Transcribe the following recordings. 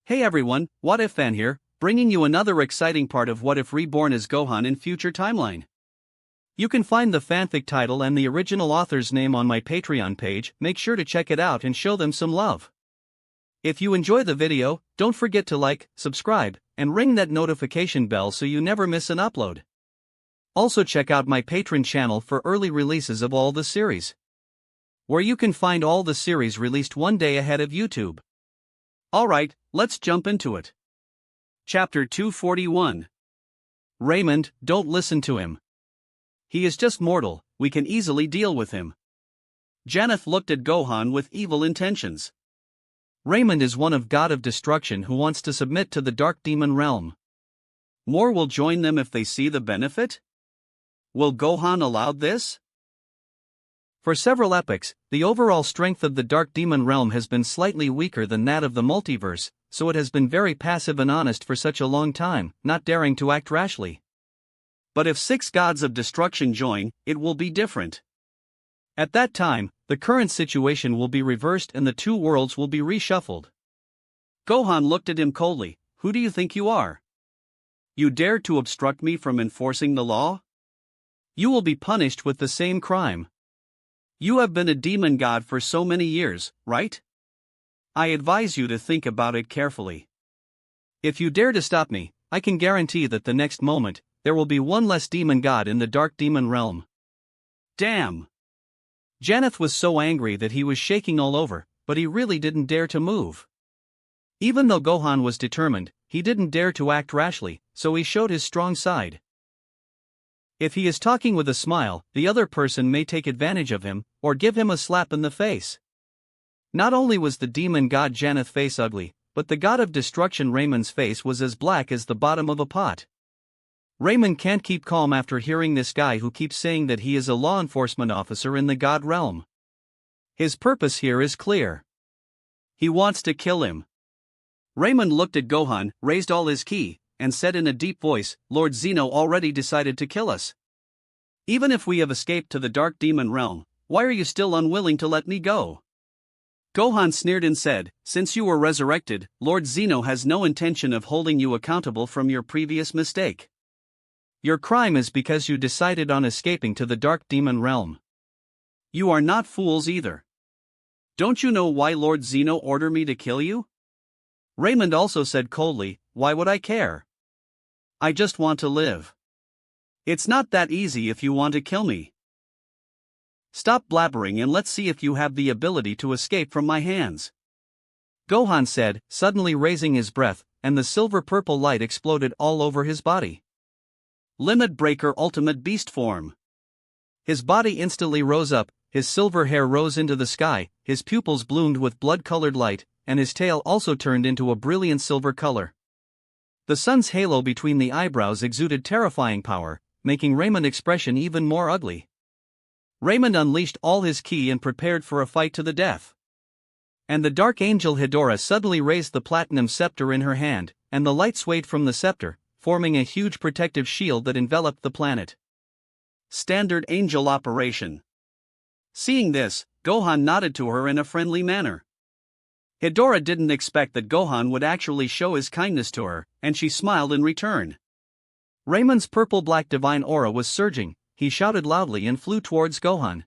Hey everyone, What If Fan here, bringing you another exciting part of What If Reborn as Gohan in future timeline. You can find the fanfic title and the original author's name on my Patreon page. Make sure to check it out and show them some love. If you enjoy the video, don't forget to like, subscribe, and ring that notification bell so you never miss an upload. Also check out my Patreon channel for early releases of all the series, where you can find all the series released one day ahead of YouTube. Alright, let's jump into it. Chapter 241. Raymond, don't listen to him. He is just mortal, we can easily deal with him. Janeth looked at Gohan with evil intentions. Raymond is one of God of Destruction who wants to submit to the Dark Demon realm. More will join them if they see the benefit? Will Gohan allow this? For several epochs, the overall strength of the Dark Demon realm has been slightly weaker than that of the multiverse, so it has been very passive and honest for such a long time, not daring to act rashly. But if 6 gods of destruction join, it will be different. At that time, the current situation will be reversed and the two worlds will be reshuffled. Gohan looked at him coldly. Who do you think you are? You dare to obstruct me from enforcing the law? You will be punished with the same crime. You have been a demon god for so many years, right? I advise you to think about it carefully. If you dare to stop me, I can guarantee that the next moment, there will be one less demon god in the Dark Demon realm. Damn! Janeth was so angry that he was shaking all over, but he really didn't dare to move. Even though Gohan was determined, he didn't dare to act rashly, so he showed his strong side. If he is talking with a smile, the other person may take advantage of him, or give him a slap in the face. Not only was the demon god Janeth's face ugly, but the god of destruction Raymond's face was as black as the bottom of a pot. Raymond can't keep calm after hearing this guy who keeps saying that he is a law enforcement officer in the god realm. His purpose here is clear. He wants to kill him. Raymond looked at Gohan, raised all his ki, and said in a deep voice, Lord Zeno already decided to kill us. Even if we have escaped to the Dark Demon realm, why are you still unwilling to let me go? Gohan sneered and said, since you were resurrected, Lord Zeno has no intention of holding you accountable from your previous mistake. Your crime is because you decided on escaping to the Dark Demon realm. You are not fools either. Don't you know why Lord Zeno ordered me to kill you? Raymond also said coldly, why would I care? I just want to live. It's not that easy if you want to kill me. Stop blabbering and let's see if you have the ability to escape from my hands. Gohan said, suddenly raising his breath, and the silver-purple light exploded all over his body. Limit Breaker Ultimate Beast Form. His body instantly rose up, his silver hair rose into the sky, his pupils bloomed with blood-colored light, and his tail also turned into a brilliant silver color. The sun's halo between the eyebrows exuded terrifying power, making Raymond's expression even more ugly. Raymond unleashed all his ki and prepared for a fight to the death. And the Dark Angel Hedorah suddenly raised the platinum scepter in her hand, and the light swayed from the scepter, forming a huge protective shield that enveloped the planet. Standard Angel Operation. Seeing this, Gohan nodded to her in a friendly manner. Hedorah didn't expect that Gohan would actually show his kindness to her, and she smiled in return. Raymond's purple-black divine aura was surging, he shouted loudly and flew towards Gohan.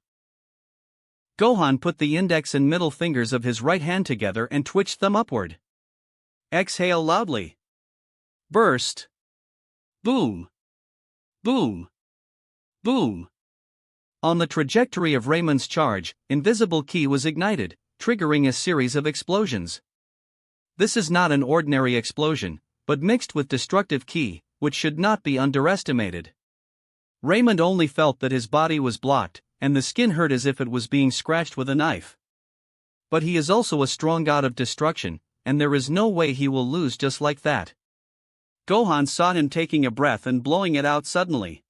Gohan put the index and middle fingers of his right hand together and twitched them upward. Exhale loudly. Burst. Boom. Boom. Boom. On the trajectory of Raymond's charge, invisible ki was ignited, triggering a series of explosions. This is not an ordinary explosion, but mixed with destructive ki, which should not be underestimated. Raymond only felt that his body was blocked, and the skin hurt as if it was being scratched with a knife. But he is also a strong god of destruction, and there is no way he will lose just like that. Gohan saw him taking a breath and blowing it out suddenly.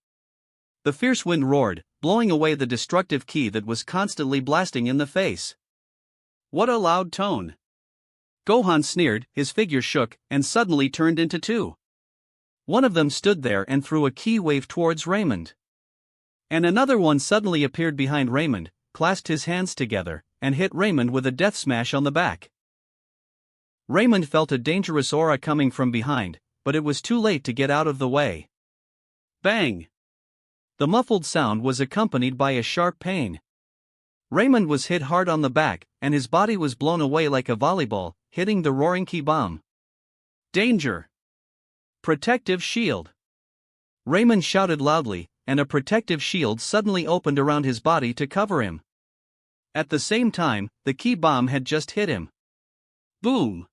The fierce wind roared, blowing away the destructive ki that was constantly blasting in the face. What a loud tone! Gohan sneered, his figure shook, and suddenly turned into two. One of them stood there and threw a ki wave towards Raymond. And another one suddenly appeared behind Raymond, clasped his hands together, and hit Raymond with a death smash on the back. Raymond felt a dangerous aura coming from behind, but it was too late to get out of the way. Bang! The muffled sound was accompanied by a sharp pain. Raymond was hit hard on the back, and his body was blown away like a volleyball, hitting the roaring key bomb. Danger! Protective shield! Raymond shouted loudly, and a protective shield suddenly opened around his body to cover him. At the same time, the key bomb had just hit him. Boom!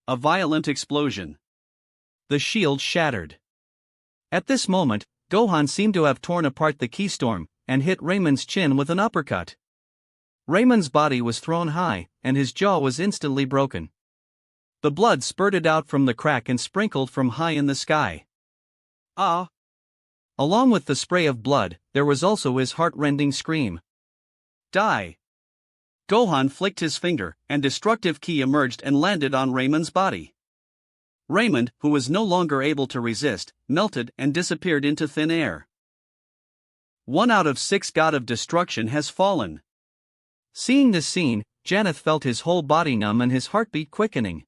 A violent explosion. The shield shattered. At this moment, Gohan seemed to have torn apart the key storm and hit Raymond's chin with an uppercut. Raymond's body was thrown high, and his jaw was instantly broken. The blood spurted out from the crack and sprinkled from high in the sky. Ah! Along with the spray of blood, there was also his heart-rending scream. Die! Gohan flicked his finger, and destructive ki emerged and landed on Raymond's body. Raymond, who was no longer able to resist, melted and disappeared into thin air. 1 out of 6 God of Destruction has fallen. Seeing this scene, Janeth felt his whole body numb and his heartbeat quickening.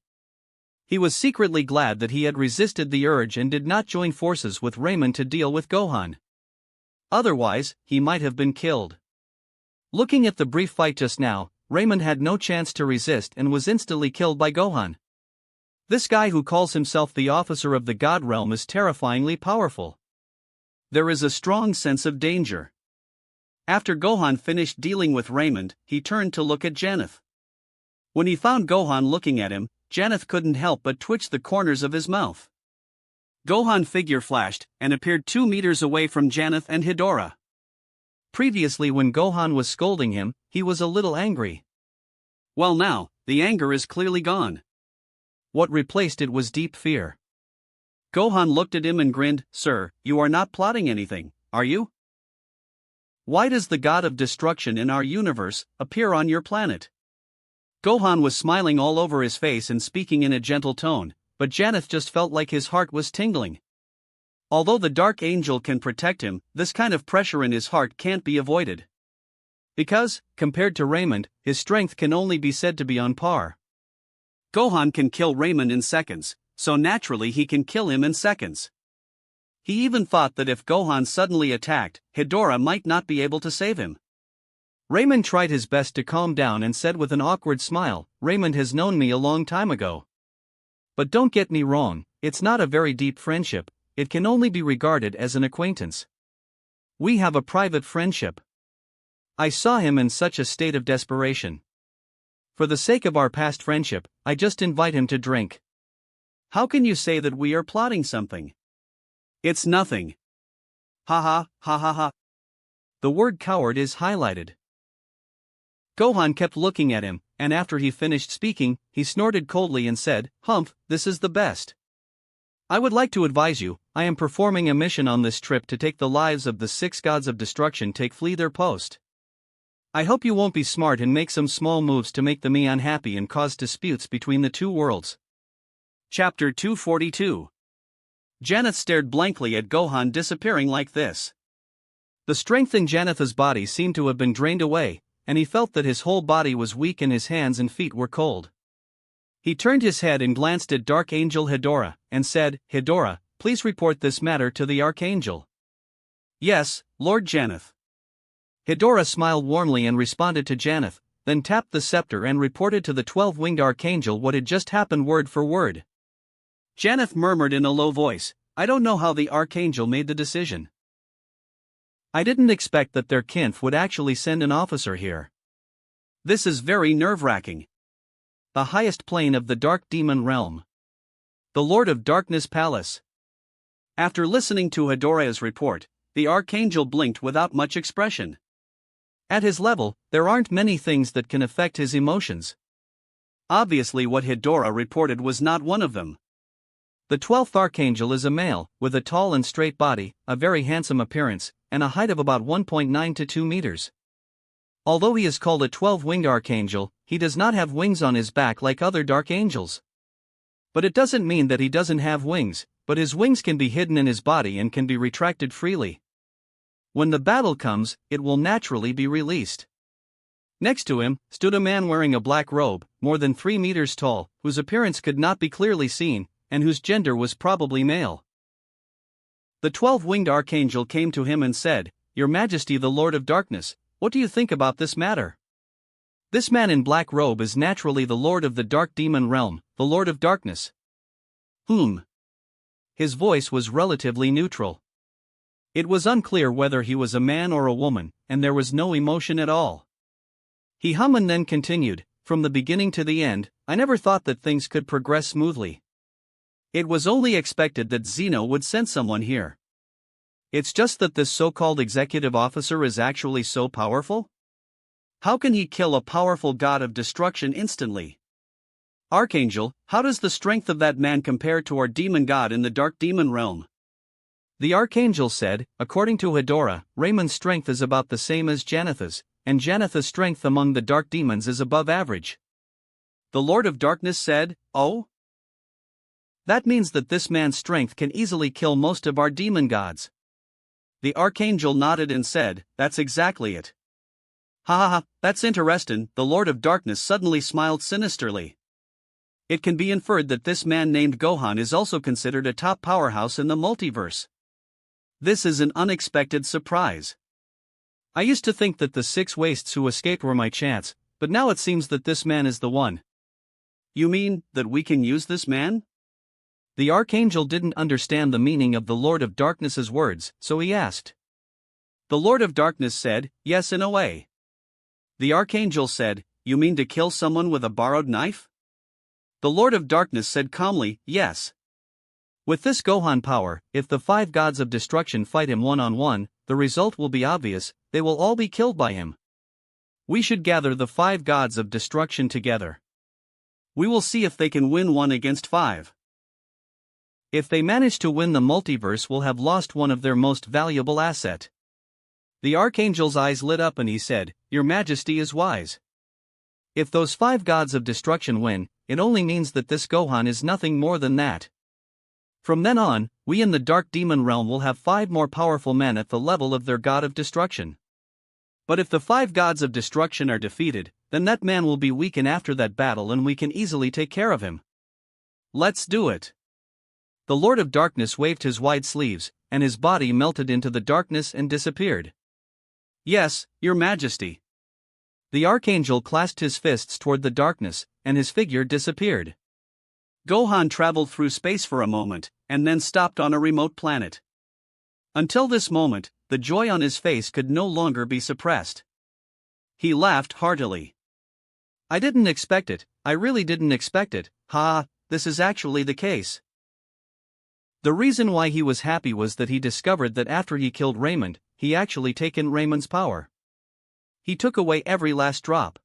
He was secretly glad that he had resisted the urge and did not join forces with Raymond to deal with Gohan. Otherwise, he might have been killed. Looking at the brief fight just now, Raymond had no chance to resist and was instantly killed by Gohan. This guy who calls himself the officer of the God realm is terrifyingly powerful. There is a strong sense of danger. After Gohan finished dealing with Raymond, he turned to look at Janeth. When he found Gohan looking at him, Janeth couldn't help but twitch the corners of his mouth. Gohan figure flashed and appeared 2 meters away from Janeth and Hedorah. Previously, when Gohan was scolding him, he was a little angry. Well, now, the anger is clearly gone. What replaced it was deep fear. Gohan looked at him and grinned. Sir, you are not plotting anything, are you? Why does the God of Destruction in our universe appear on your planet? Gohan was smiling all over his face and speaking in a gentle tone, but Janeth just felt like his heart was tingling. Although the Dark Angel can protect him, this kind of pressure in his heart can't be avoided. Because, compared to Raymond, his strength can only be said to be on par. Gohan can kill Raymond in seconds, so naturally he can kill him in seconds. He even thought that if Gohan suddenly attacked, Hedorah might not be able to save him. Raymond tried his best to calm down and said with an awkward smile, Raymond has known me a long time ago. But don't get me wrong, it's not a very deep friendship, it can only be regarded as an acquaintance. We have a private friendship. I saw him in such a state of desperation. For the sake of our past friendship, I just invite him to drink. How can you say that we are plotting something? It's nothing. Ha ha, ha ha ha. The word coward is highlighted. Gohan kept looking at him, and after he finished speaking, he snorted coldly and said, Humph, this is the best. I would like to advise you, I am performing a mission on this trip to take the lives of the 6 gods of destruction flee their post. I hope you won't be smart and make some small moves to make me unhappy and cause disputes between the 2 worlds. Chapter 242. Janeth stared blankly at Gohan disappearing like this. The strength in Janeth's body seemed to have been drained away, and he felt that his whole body was weak and his hands and feet were cold. He turned his head and glanced at Dark Angel Hedorah, and said, Hedorah, please report this matter to the Archangel. Yes, Lord Janeth. Hedorah smiled warmly and responded to Janeth, then tapped the scepter and reported to the 12-winged Archangel what had just happened word for word. Janeth murmured in a low voice, I don't know how the Archangel made the decision. I didn't expect that their kinf would actually send an officer here. This is very nerve-wracking. The highest plane of the Dark Demon realm. The Lord of Darkness Palace. After listening to Hedorah's report, the Archangel blinked without much expression. At his level, there aren't many things that can affect his emotions. Obviously what Hedorah reported was not one of them. The 12th Archangel is a male, with a tall and straight body, a very handsome appearance, and a height of about 1.9 to 2 meters. Although he is called a 12-winged Archangel, he does not have wings on his back like other Dark Angels. But it doesn't mean that he doesn't have wings, but his wings can be hidden in his body and can be retracted freely. When the battle comes, it will naturally be released. Next to him stood a man wearing a black robe, more than 3 meters tall, whose appearance could not be clearly seen, and whose gender was probably male. The 12-winged archangel came to him and said, "Your Majesty the Lord of Darkness, what do you think about this matter?" This man in black robe is naturally the Lord of the Dark Demon Realm, the Lord of Darkness. His voice was relatively neutral. It was unclear whether he was a man or a woman, and there was no emotion at all. He hummed and then continued, "From the beginning to the end, I never thought that things could progress smoothly. It was only expected that Zeno would send someone here. It's just that this so-called executive officer is actually so powerful? How can he kill a powerful god of destruction instantly? Archangel, how does the strength of that man compare to our demon god in the Dark Demon Realm?" The Archangel said, "According to Hedora, Raymond's strength is about the same as Janetha's, and Janetha's strength among the dark demons is above average." The Lord of Darkness said, "Oh? That means that this man's strength can easily kill most of our demon gods." The Archangel nodded and said, "That's exactly it." "Ha ha ha, that's interesting." The Lord of Darkness suddenly smiled sinisterly. It can be inferred that this man named Gohan is also considered a top powerhouse in the multiverse. This is an unexpected surprise. I used to think that the 6 wastes who escaped were my chance, but now it seems that this man is the one. You mean that we can use this man? The Archangel didn't understand the meaning of the Lord of Darkness's words, so he asked. The Lord of Darkness said, "Yes, in a way." The Archangel said, "You mean to kill someone with a borrowed knife?" The Lord of Darkness said calmly, "Yes. With this Gohan power, if the 5 gods of destruction fight him one-on-one, the result will be obvious, they will all be killed by him. We should gather the 5 gods of destruction together. We will see if they can win 1 against 5. If they manage to win, the multiverse will have lost one of their most valuable asset." The Archangel's eyes lit up and he said, "Your Majesty is wise. If those 5 gods of destruction win, it only means that this Gohan is nothing more than that. From then on, we in the Dark Demon Realm will have 5 more powerful men at the level of their god of destruction. But if the 5 gods of destruction are defeated, then that man will be weakened after that battle and we can easily take care of him. Let's do it." The Lord of Darkness waved his wide sleeves, and his body melted into the darkness and disappeared. "Yes, Your Majesty." The Archangel clasped his fists toward the darkness, and his figure disappeared. Gohan traveled through space for a moment, and then stopped on a remote planet. Until this moment, the joy on his face could no longer be suppressed. He laughed heartily. "I didn't expect it, I really didn't expect it, this is actually the case." The reason why he was happy was that he discovered that after he killed Raymond, he actually taken Raymond's power. He took away every last drop.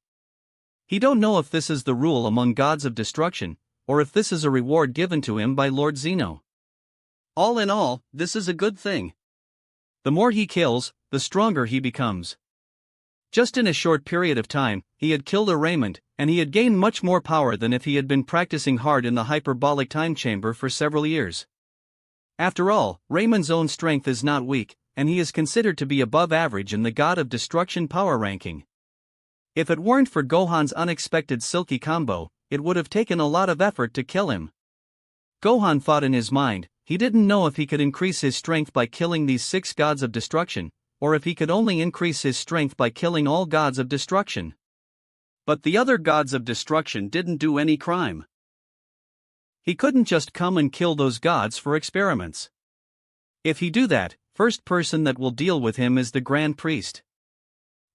He don't know if this is the rule among gods of destruction, or if this is a reward given to him by Lord Zeno. All in all, this is a good thing. The more he kills, the stronger he becomes. Just in a short period of time, he had killed a Raymond, and he had gained much more power than if he had been practicing hard in the hyperbolic time chamber for several years. After all, Raymond's own strength is not weak, and he is considered to be above average in the God of Destruction power ranking. If it weren't for Gohan's unexpected silky combo, it would have taken a lot of effort to kill him. Gohan thought in his mind, he didn't know if he could increase his strength by killing these 6 gods of destruction, or if he could only increase his strength by killing all gods of destruction. But the other gods of destruction didn't do any crime. He couldn't just come and kill those gods for experiments. If he do that, first person that will deal with him is the Grand Priest.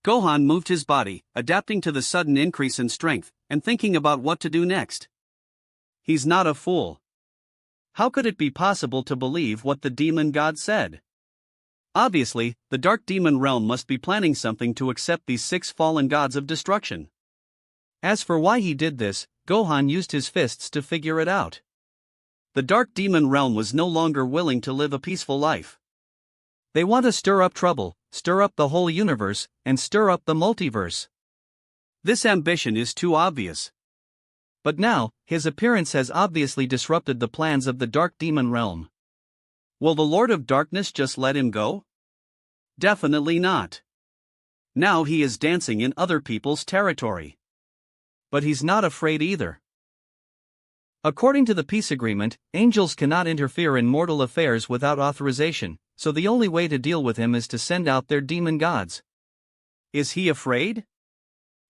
Gohan moved his body, adapting to the sudden increase in strength, and thinking about what to do next. He's not a fool. How could it be possible to believe what the demon god said? Obviously, the Dark Demon Realm must be planning something to accept these 6 fallen gods of destruction. As for why he did this, Gohan used his fists to figure it out. The Dark Demon Realm was no longer willing to live a peaceful life. They want to stir up trouble, stir up the whole universe, and stir up the multiverse. This ambition is too obvious. But now, his appearance has obviously disrupted the plans of the Dark Demon Realm. Will the Lord of Darkness just let him go? Definitely not. Now he is dancing in other people's territory. But he's not afraid either. According to the peace agreement, angels cannot interfere in mortal affairs without authorization, so the only way to deal with him is to send out their demon gods. Is he afraid?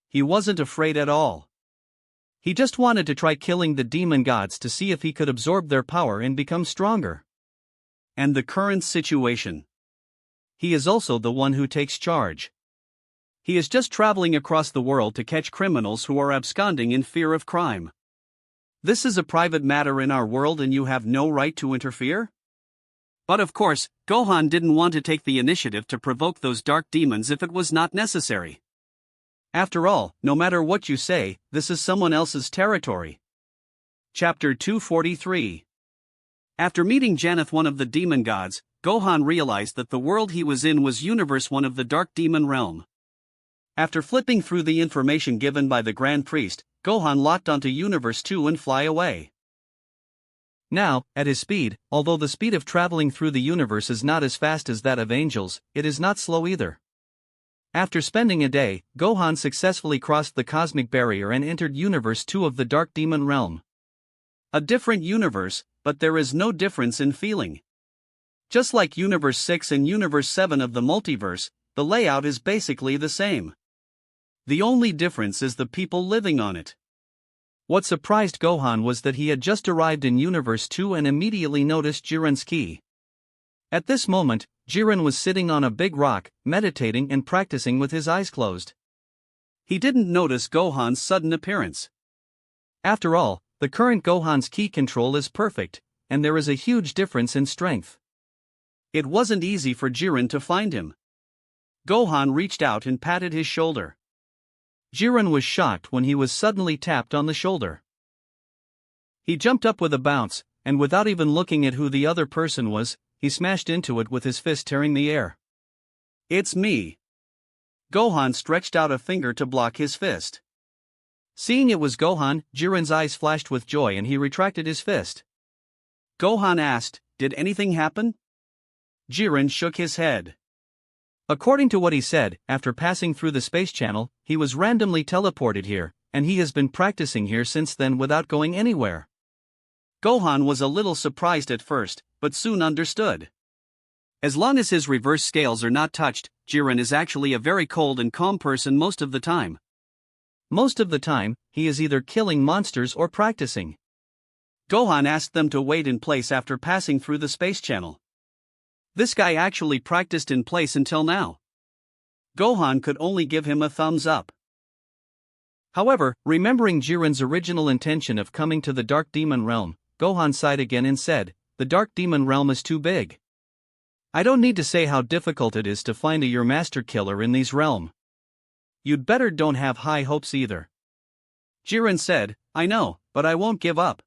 He wasn't afraid at all. He just wanted to try killing the demon gods to see if he could absorb their power and become stronger. And the current situation. He is also the one who takes charge. He is just traveling across the world to catch criminals who are absconding in fear of crime. This is a private matter in our world and you have no right to interfere? But of course, Gohan didn't want to take the initiative to provoke those dark demons if it was not necessary. After all, no matter what you say, this is someone else's territory. Chapter 243. After meeting Janeth, one of the demon gods, Gohan realized that the world he was in was Universe 1 of the Dark Demon Realm. After flipping through the information given by the Grand Priest, Gohan locked onto Universe 2 and fly away. Now, at his speed, although the speed of traveling through the universe is not as fast as that of angels, it is not slow either. After spending a day, Gohan successfully crossed the cosmic barrier and entered Universe 2 of the Dark Demon Realm. A different universe, but there is no difference in feeling. Just like Universe 6 and Universe 7 of the multiverse, the layout is basically the same. The only difference is the people living on it. What surprised Gohan was that he had just arrived in Universe 2 and immediately noticed Jiren's key. At this moment, Jiren was sitting on a big rock, meditating and practicing with his eyes closed. He didn't notice Gohan's sudden appearance. After all, the current Gohan's key control is perfect, and there is a huge difference in strength. It wasn't easy for Jiren to find him. Gohan reached out and patted his shoulder. Jiren was shocked when he was suddenly tapped on the shoulder. He jumped up with a bounce, and without even looking at who the other person was, he smashed into it with his fist, tearing the air. "It's me." Gohan stretched out a finger to block his fist. Seeing it was Gohan, Jiren's eyes flashed with joy and he retracted his fist. Gohan asked, "Did anything happen?" Jiren shook his head. According to what he said, after passing through the space channel, he was randomly teleported here, and he has been practicing here since then without going anywhere. Gohan was a little surprised at first, but soon understood. As long as his reverse scales are not touched, Jiren is actually a very cold and calm person most of the time. Most of the time, he is either killing monsters or practicing. Gohan asked them to wait in place after passing through the space channel. This guy actually practiced in place until now. Gohan could only give him a thumbs up. However, remembering Jiren's original intention of coming to the Dark Demon Realm, Gohan sighed again and said, "The Dark Demon Realm is too big. I don't need to say how difficult it is to find a your master killer in these realm. You'd better don't have high hopes either." Jiren said, "I know, but I won't give up."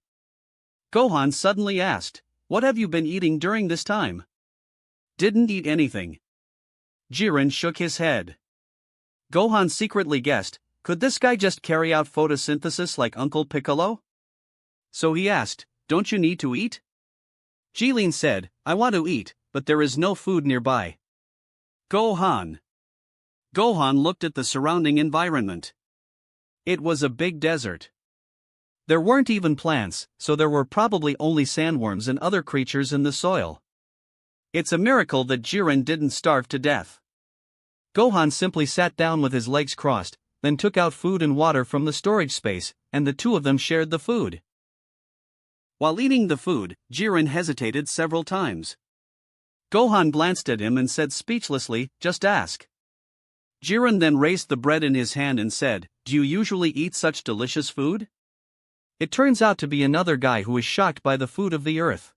Gohan suddenly asked, "What have you been eating during this time?" "Didn't eat anything." Jiren shook his head. Gohan secretly guessed, could this guy just carry out photosynthesis like Uncle Piccolo? So he asked, "Don't you need to eat?" Jilin said, "I want to eat, but there is no food nearby." Gohan looked at the surrounding environment. It was a big desert. There weren't even plants, so there were probably only sandworms and other creatures in the soil. It's a miracle that Jiren didn't starve to death. Gohan simply sat down with his legs crossed, then took out food and water from the storage space, and the two of them shared the food. While eating the food, Jiren hesitated several times. Gohan glanced at him and said speechlessly, "Just ask." Jiren then raised the bread in his hand and said, "Do you usually eat such delicious food?" It turns out to be another guy who is shocked by the food of the earth.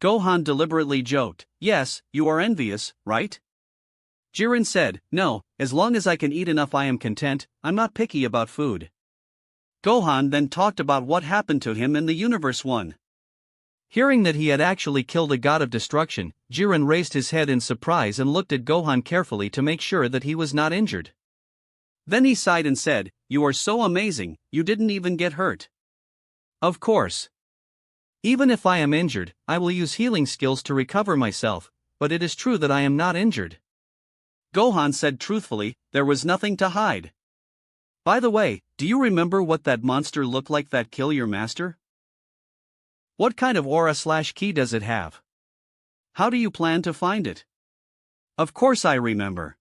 Gohan deliberately joked, "Yes, you are envious, right?" Jiren said, "No, as long as I can eat enough I am content, I'm not picky about food." Gohan then talked about what happened to him in the Universe 1. Hearing that he had actually killed a god of destruction, Jiren raised his head in surprise and looked at Gohan carefully to make sure that he was not injured. Then he sighed and said, "You are so amazing, you didn't even get hurt." "Of course. Even if I am injured, I will use healing skills to recover myself, but it is true that I am not injured." Gohan said truthfully, there was nothing to hide. By the way, do you remember what that monster looked like that killed your master? What kind of aura/key does it have? How do you plan to find it? Of course I remember.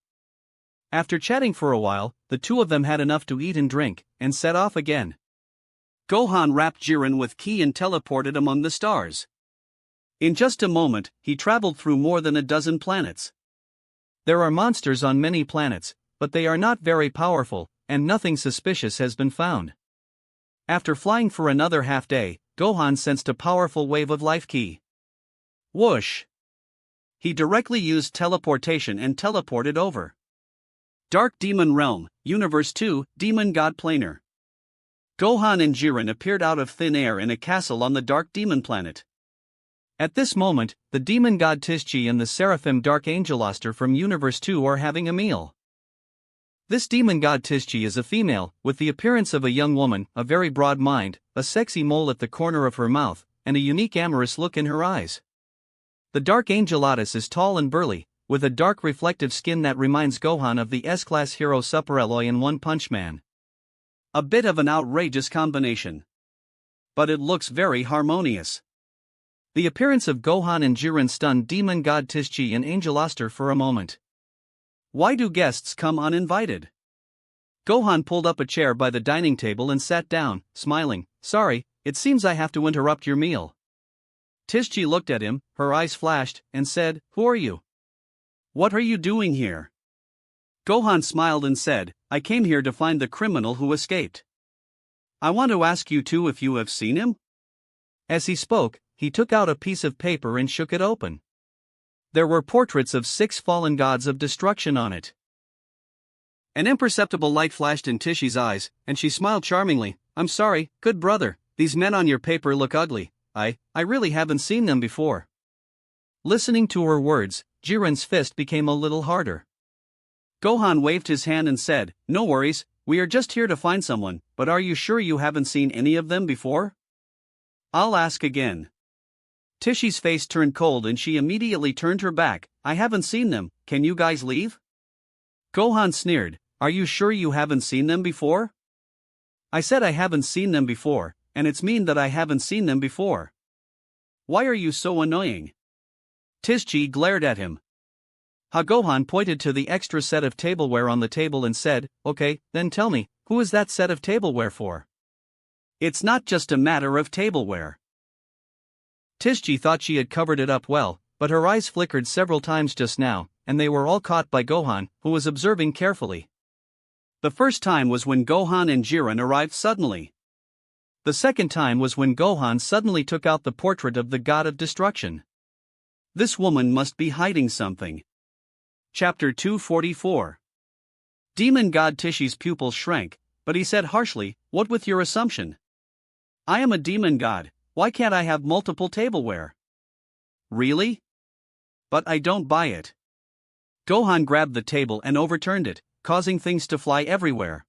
After chatting for a while, the two of them had enough to eat and drink, and set off again. Gohan wrapped Jiren with ki and teleported among the stars. In just a moment, he traveled through more than a dozen planets. There are monsters on many planets, but they are not very powerful, and nothing suspicious has been found. After flying for another half day, Gohan sensed a powerful wave of life ki. Whoosh! He directly used teleportation and teleported over. Dark Demon Realm, Universe 2, Demon God Planar. Gohan and Jiren appeared out of thin air in a castle on the Dark Demon planet. At this moment, the demon god Tishchi and the seraphim Dark Angeloster from Universe 2 are having a meal. This demon god Tishchi is a female, with the appearance of a young woman, a very broad mind, a sexy mole at the corner of her mouth, and a unique amorous look in her eyes. The Dark Angelatus is tall and burly, with a dark reflective skin that reminds Gohan of the S-class hero Superalloy in One Punch Man. A bit of an outrageous combination. But it looks very harmonious. The appearance of Gohan and Jiren stunned demon god Tishchi and Angeloster for a moment. Why do guests come uninvited? Gohan pulled up a chair by the dining table and sat down, smiling. Sorry, it seems I have to interrupt your meal. Tishchi looked at him, her eyes flashed, and said, Who are you? What are you doing here? Gohan smiled and said, I came here to find the criminal who escaped. I want to ask you two if you have seen him? As he spoke, he took out a piece of paper and shook it open. There were portraits of 6 fallen gods of destruction on it. An imperceptible light flashed in Tishi's eyes, and she smiled charmingly. I'm sorry, good brother, these men on your paper look ugly. I really haven't seen them before. Listening to her words, Jiren's fist became a little harder. Gohan waved his hand and said, No worries, we are just here to find someone, but are you sure you haven't seen any of them before? I'll ask again. Tishi's face turned cold and she immediately turned her back. I haven't seen them, can you guys leave? Gohan sneered, Are you sure you haven't seen them before? I said I haven't seen them before, and it's mean that I haven't seen them before. Why are you so annoying? Tishchi glared at him. Gohan pointed to the extra set of tableware on the table and said, Okay, then tell me, who is that set of tableware for? It's not just a matter of tableware. Tishchi thought she had covered it up well, but her eyes flickered several times just now, and they were all caught by Gohan, who was observing carefully. The first time was when Gohan and Jiren arrived suddenly. The second time was when Gohan suddenly took out the portrait of the god of destruction. This woman must be hiding something. Chapter 244. Demon god Tishi's pupils shrank, but he said harshly, What with your assumption? I am a demon god, why can't I have multiple tableware? Really? But I don't buy it. Gohan grabbed the table and overturned it, causing things to fly everywhere.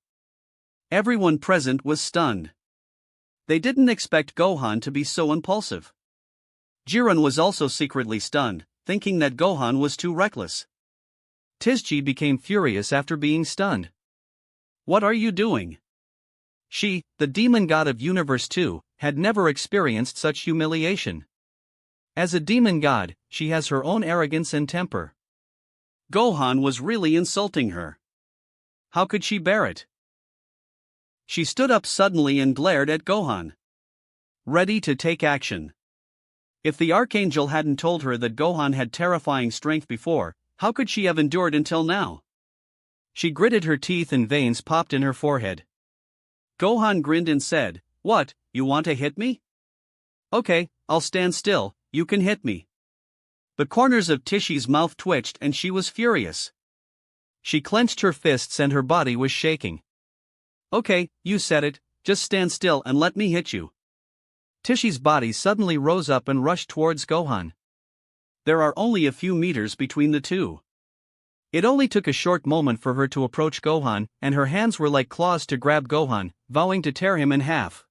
Everyone present was stunned. They didn't expect Gohan to be so impulsive. Jiren was also secretly stunned, thinking that Gohan was too reckless. Tishchi became furious after being stunned. What are you doing? She, the demon god of Universe 2, had never experienced such humiliation. As a demon god, she has her own arrogance and temper. Gohan was really insulting her. How could she bear it? She stood up suddenly and glared at Gohan. Ready to take action. If the Archangel hadn't told her that Gohan had terrifying strength before, how could she have endured until now? She gritted her teeth and veins popped in her forehead. Gohan grinned and said, What, you want to hit me? Okay, I'll stand still, you can hit me. The corners of Tishi's mouth twitched and she was furious. She clenched her fists and her body was shaking. Okay, you said it, just stand still and let me hit you. Tishi's body suddenly rose up and rushed towards Gohan. There are only a few meters between the two. It only took a short moment for her to approach Gohan, and her hands were like claws to grab Gohan, vowing to tear him in half.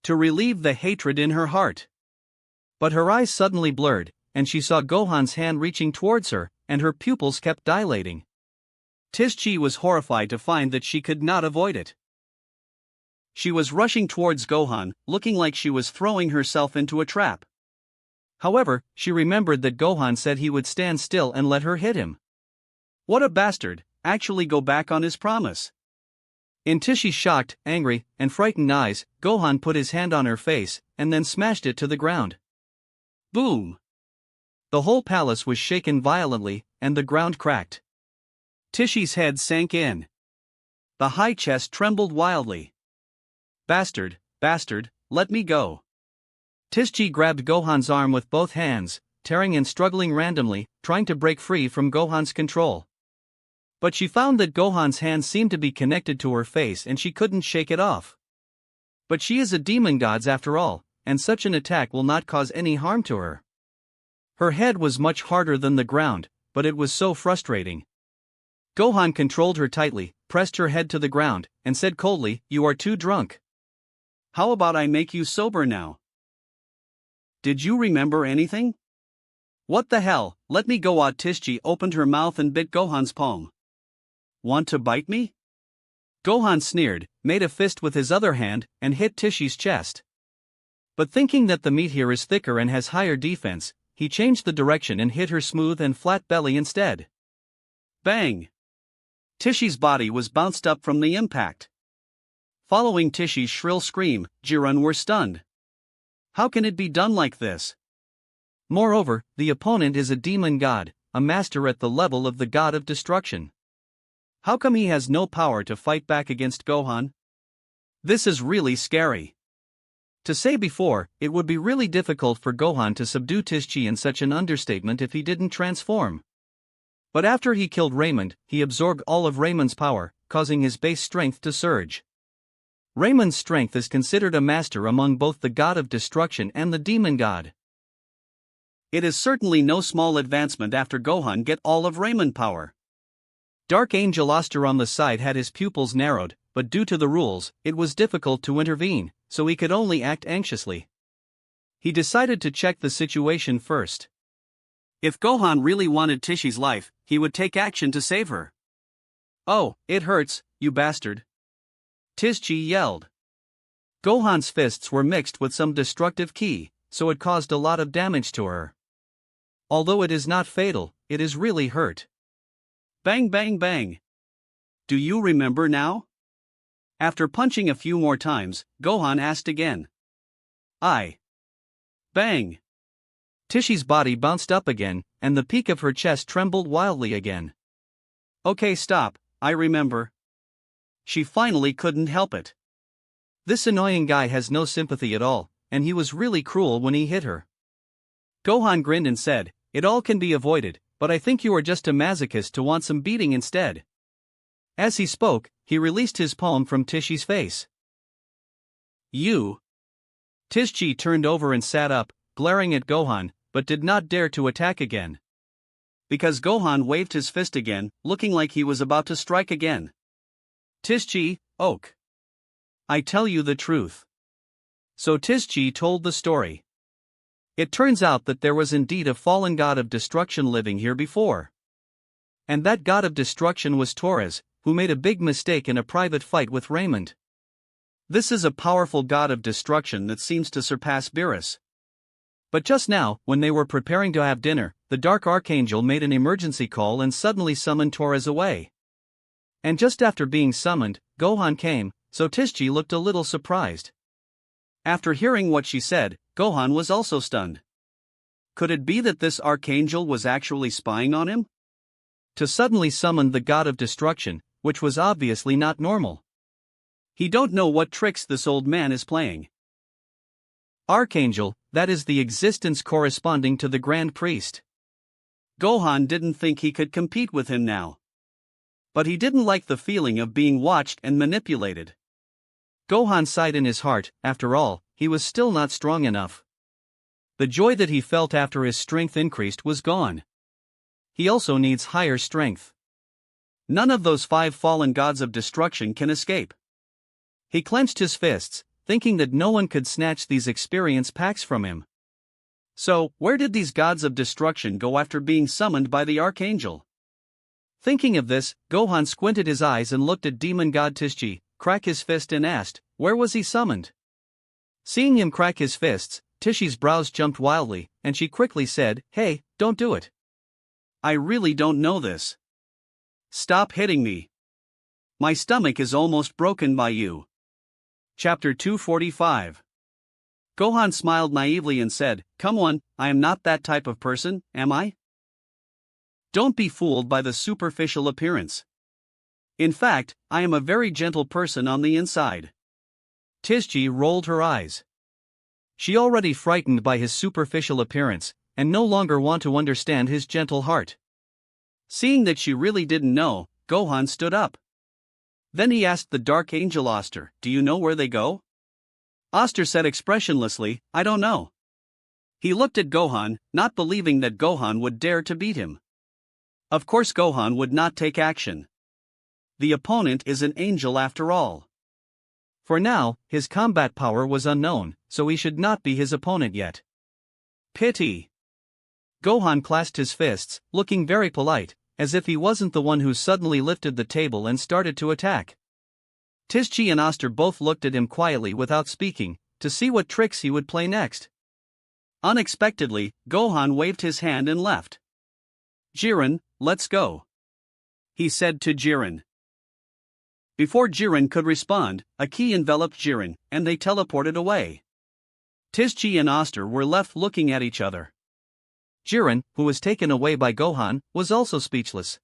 To relieve the hatred in her heart. But her eyes suddenly blurred, and she saw Gohan's hand reaching towards her, and her pupils kept dilating. Tizchi was horrified to find that she could not avoid it. She was rushing towards Gohan, looking like she was throwing herself into a trap. However, she remembered that Gohan said he would stand still and let her hit him. What a bastard, actually go back on his promise. In Tishi's shocked, angry, and frightened eyes, Gohan put his hand on her face, and then smashed it to the ground. Boom! The whole palace was shaken violently, and the ground cracked. Tishi's head sank in. The high chest trembled wildly. Bastard, bastard, let me go. Tizchi grabbed Gohan's arm with both hands, tearing and struggling randomly, trying to break free from Gohan's control. But she found that Gohan's hand seemed to be connected to her face and she couldn't shake it off. But she is a demon god after all, and such an attack will not cause any harm to her. Her head was much harder than the ground, but it was so frustrating. Gohan controlled her tightly, pressed her head to the ground, and said coldly, "You are too drunk. How about I make you sober now? Did you remember anything?" "What the hell, let me go out." Tizchi opened her mouth and bit Gohan's palm. "Want to bite me?" Gohan sneered, made a fist with his other hand, and hit Tishi's chest. But thinking that the meat here is thicker and has higher defense, he changed the direction and hit her smooth and flat belly instead. Bang! Tishi's body was bounced up from the impact. Following Tishi's shrill scream, Jiren were stunned. How can it be done like this? Moreover, the opponent is a demon god, a master at the level of the god of destruction. How come he has no power to fight back against Gohan? This is really scary. To say before, it would be really difficult for Gohan to subdue Tizchi in such an understatement if he didn't transform. But after he killed Raymond, he absorbed all of Raymond's power, causing his base strength to surge. Raymond's strength is considered a master among both the god of destruction and the demon god. It is certainly no small advancement after Gohan get all of Raymond power. Dark Angel Oster on the side had his pupils narrowed, but due to the rules, it was difficult to intervene, so he could only act anxiously. He decided to check the situation first. If Gohan really wanted Tishi's life, he would take action to save her. "Oh, it hurts, you bastard!" Tizchi yelled. Gohan's fists were mixed with some destructive ki, so it caused a lot of damage to her. Although it is not fatal, it is really hurt. Bang bang bang! Do you remember now? After punching a few more times, Gohan asked again. "I." Bang! Tishi's body bounced up again, and the peak of her chest trembled wildly again. "Okay, stop, I remember." She finally couldn't help it. This annoying guy has no sympathy at all, and he was really cruel when he hit her. Gohan grinned and said, "It all can be avoided, but I think you are just a masochist to want some beating instead." As he spoke, he released his palm from Tishi's face. "You." Tizchi turned over and sat up, glaring at Gohan, but did not dare to attack again. Because Gohan waved his fist again, looking like he was about to strike again. "Tizchi, Oak. I tell you the truth." So Tizchi told the story. It turns out that there was indeed a fallen god of destruction living here before. And that god of destruction was Torres, who made a big mistake in a private fight with Raymond. This is a powerful god of destruction that seems to surpass Beerus. But just now, when they were preparing to have dinner, the Dark Archangel made an emergency call and suddenly summoned Torres away. And just after being summoned, Gohan came, so Tizchi looked a little surprised. After hearing what she said, Gohan was also stunned. Could it be that this archangel was actually spying on him? To suddenly summon the god of destruction, which was obviously not normal. He don't know what tricks this old man is playing. Archangel, that is the existence corresponding to the Grand Priest. Gohan didn't think he could compete with him now. But he didn't like the feeling of being watched and manipulated. Gohan sighed in his heart, after all, he was still not strong enough. The joy that he felt after his strength increased was gone. He also needs higher strength. None of those 5 fallen gods of destruction can escape. He clenched his fists, thinking that no one could snatch these experience packs from him. So, where did these gods of destruction go after being summoned by the Archangel? Thinking of this, Gohan squinted his eyes and looked at demon god Tishji, crack his fist and asked, where was he summoned? Seeing him crack his fists, Tishi's brows jumped wildly, and she quickly said, hey, don't do it. I really don't know this. Stop hitting me. My stomach is almost broken by you. Chapter 245. Gohan smiled naively and said, come on, I am not that type of person, am I? Don't be fooled by the superficial appearance. In fact, I am a very gentle person on the inside. Tishji rolled her eyes. She already frightened by his superficial appearance, and no longer want to understand his gentle heart. Seeing that she really didn't know, Gohan stood up. Then he asked the Dark Angel Oster, do you know where they go? Oster said expressionlessly, I don't know. He looked at Gohan, not believing that Gohan would dare to beat him. Of course Gohan would not take action. The opponent is an angel after all. For now, his combat power was unknown, so he should not be his opponent yet. Pity. Gohan clasped his fists, looking very polite, as if he wasn't the one who suddenly lifted the table and started to attack. Tishji and Oster both looked at him quietly without speaking, to see what tricks he would play next. Unexpectedly, Gohan waved his hand and left. Jiren, let's go. He said to Jiren. Before Jiren could respond, a key enveloped Jiren, and they teleported away. Tishji and Oster were left looking at each other. Jiren, who was taken away by Gohan, was also speechless.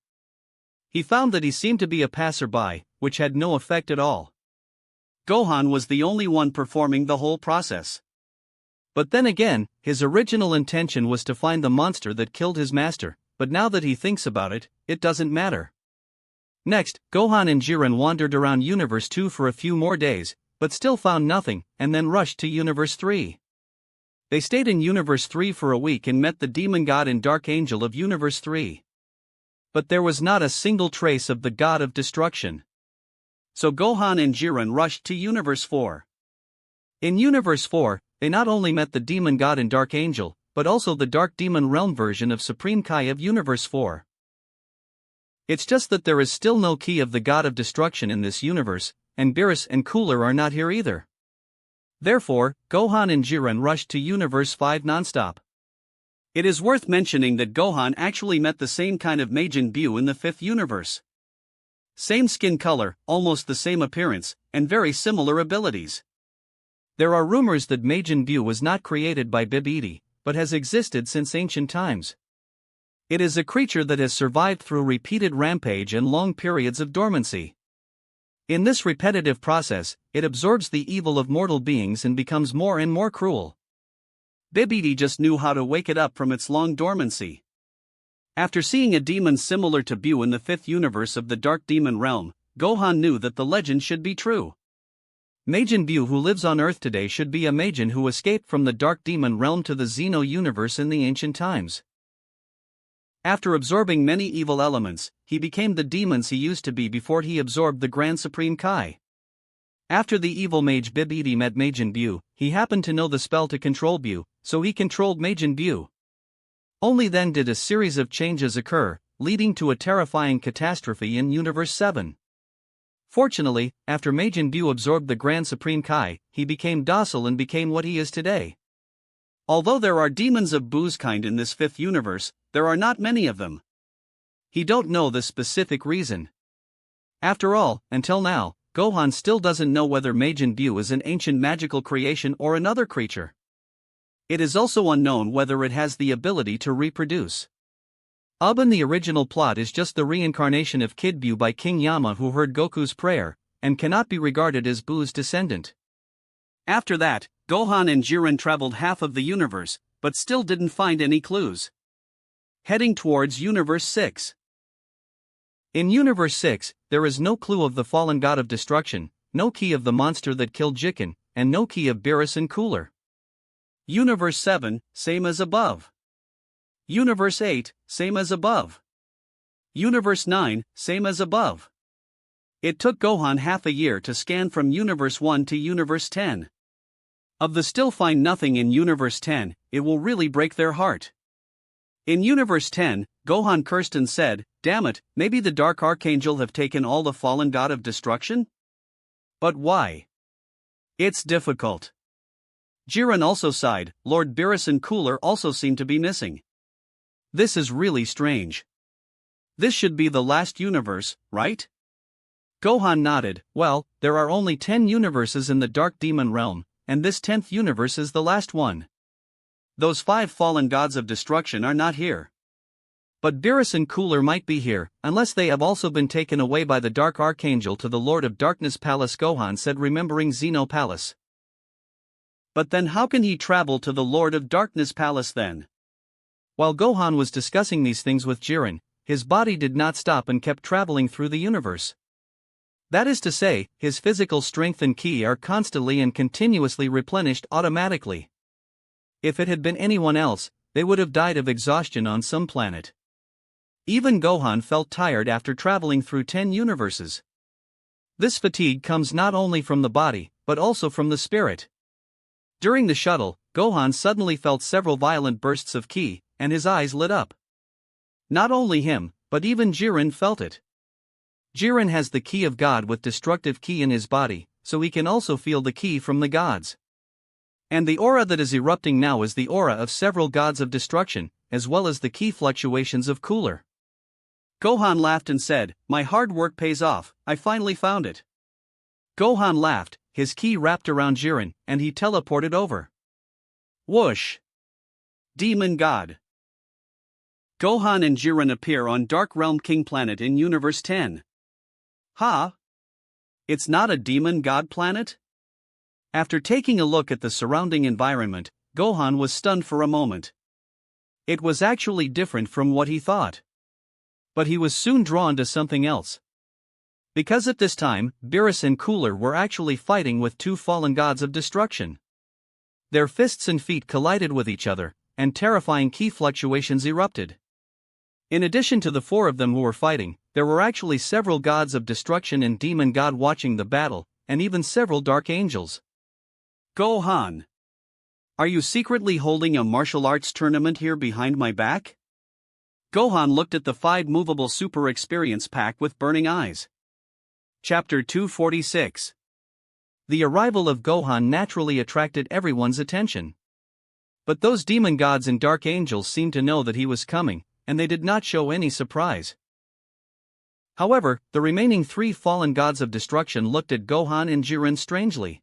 He found that he seemed to be a passerby, which had no effect at all. Gohan was the only one performing the whole process. But then again, his original intention was to find the monster that killed his master, but now that he thinks about it, it doesn't matter. Next, Gohan and Jiren wandered around Universe 2 for a few more days, but still found nothing, and then rushed to Universe 3. They stayed in Universe 3 for a week and met the Demon God and Dark Angel of Universe 3. But there was not a single trace of the God of Destruction. So Gohan and Jiren rushed to Universe 4. In Universe 4, they not only met the Demon God and Dark Angel, but also the Dark Demon Realm version of Supreme Kai of Universe 4. It's just that there is still no key of the God of Destruction in this universe, and Beerus and Cooler are not here either. Therefore, Gohan and Jiren rushed to Universe 5 nonstop. It is worth mentioning that Gohan actually met the same kind of Majin Buu in the 5th universe. Same skin color, almost the same appearance, and very similar abilities. There are rumors that Majin Buu was not created by Bibidi, but has existed since ancient times. It is a creature that has survived through repeated rampage and long periods of dormancy. In this repetitive process, it absorbs the evil of mortal beings and becomes more and more cruel. Bibidi just knew how to wake it up from its long dormancy. After seeing a demon similar to Buu in the 5th universe of the Dark Demon Realm, Gohan knew that the legend should be true. Majin Buu who lives on Earth today should be a Majin who escaped from the Dark Demon Realm to the Xeno universe in the ancient times. After absorbing many evil elements, he became the demons he used to be before he absorbed the Grand Supreme Kai. After the evil mage Bibidi met Majin Buu, he happened to know the spell to control Buu, so he controlled Majin Buu. Only then did a series of changes occur, leading to a terrifying catastrophe in Universe 7. Fortunately, after Majin Buu absorbed the Grand Supreme Kai, he became docile and became what he is today. Although there are demons of Buu's kind in this 5th universe, there are not many of them. He don't know the specific reason. After all, until now, Gohan still doesn't know whether Majin Buu is an ancient magical creation or another creature. It is also unknown whether it has the ability to reproduce. In the original plot is just the reincarnation of Kid Buu by King Yama who heard Goku's prayer, and cannot be regarded as Buu's descendant. After that, Gohan and Jiren traveled half of the universe, but still didn't find any clues. Heading towards Universe 6. In Universe 6, there is no clue of the fallen god of destruction, no key of the monster that killed Jiken, and no key of Beerus and Cooler. Universe 7, same as above. Universe 8, same as above. Universe 9, same as above. It took Gohan half a year to scan from Universe 1 to Universe 10. Of the still find nothing in Universe 10, it will really break their heart. In Universe 10, Gohan cursed and said, "Damn it, maybe the Dark Archangel have taken all the fallen god of destruction?" But why? It's difficult. Jiren also sighed. Lord Beerus and Cooler also seem to be missing. This is really strange. This should be the last universe, right? Gohan nodded. Well, there are only 10 universes in the Dark Demon Realm, and this 10th universe is the last one. Those 5 fallen gods of destruction are not here. But Beerus and Cooler might be here, unless they have also been taken away by the Dark Archangel to the Lord of Darkness Palace, Gohan said, remembering Xeno Palace. But then how can he travel to the Lord of Darkness Palace then? While Gohan was discussing these things with Jiren, his body did not stop and kept traveling through the universe. That is to say, his physical strength and ki are constantly and continuously replenished automatically. If it had been anyone else, they would have died of exhaustion on some planet. Even Gohan felt tired after traveling through 10 universes. This fatigue comes not only from the body, but also from the spirit. During the shuttle, Gohan suddenly felt several violent bursts of ki, and his eyes lit up. Not only him, but even Jiren felt it. Jiren has the ki of God with destructive ki in his body, so he can also feel the ki from the gods. And the aura that is erupting now is the aura of several gods of destruction, as well as the ki fluctuations of Cooler. Gohan laughed and said, "My hard work pays off, I finally found it." Gohan laughed, his ki wrapped around Jiren, and he teleported over. Whoosh! Demon God. Gohan and Jiren appear on Dark Realm King Planet in Universe 10. Huh? It's not a demon god planet? After taking a look at the surrounding environment, Gohan was stunned for a moment. It was actually different from what he thought. But he was soon drawn to something else. Because at this time, Beerus and Cooler were actually fighting with 2 fallen gods of destruction. Their fists and feet collided with each other, and terrifying ki fluctuations erupted. In addition to the 4 of them who were fighting, there were actually several gods of destruction and demon god watching the battle, and even several dark angels. Gohan! Are you secretly holding a martial arts tournament here behind my back? Gohan looked at the 5 movable super experience pack with burning eyes. Chapter 246. The arrival of Gohan naturally attracted everyone's attention. But those demon gods and dark angels seemed to know that he was coming, and they did not show any surprise. However, the remaining 3 fallen gods of destruction looked at Gohan and Jiren strangely.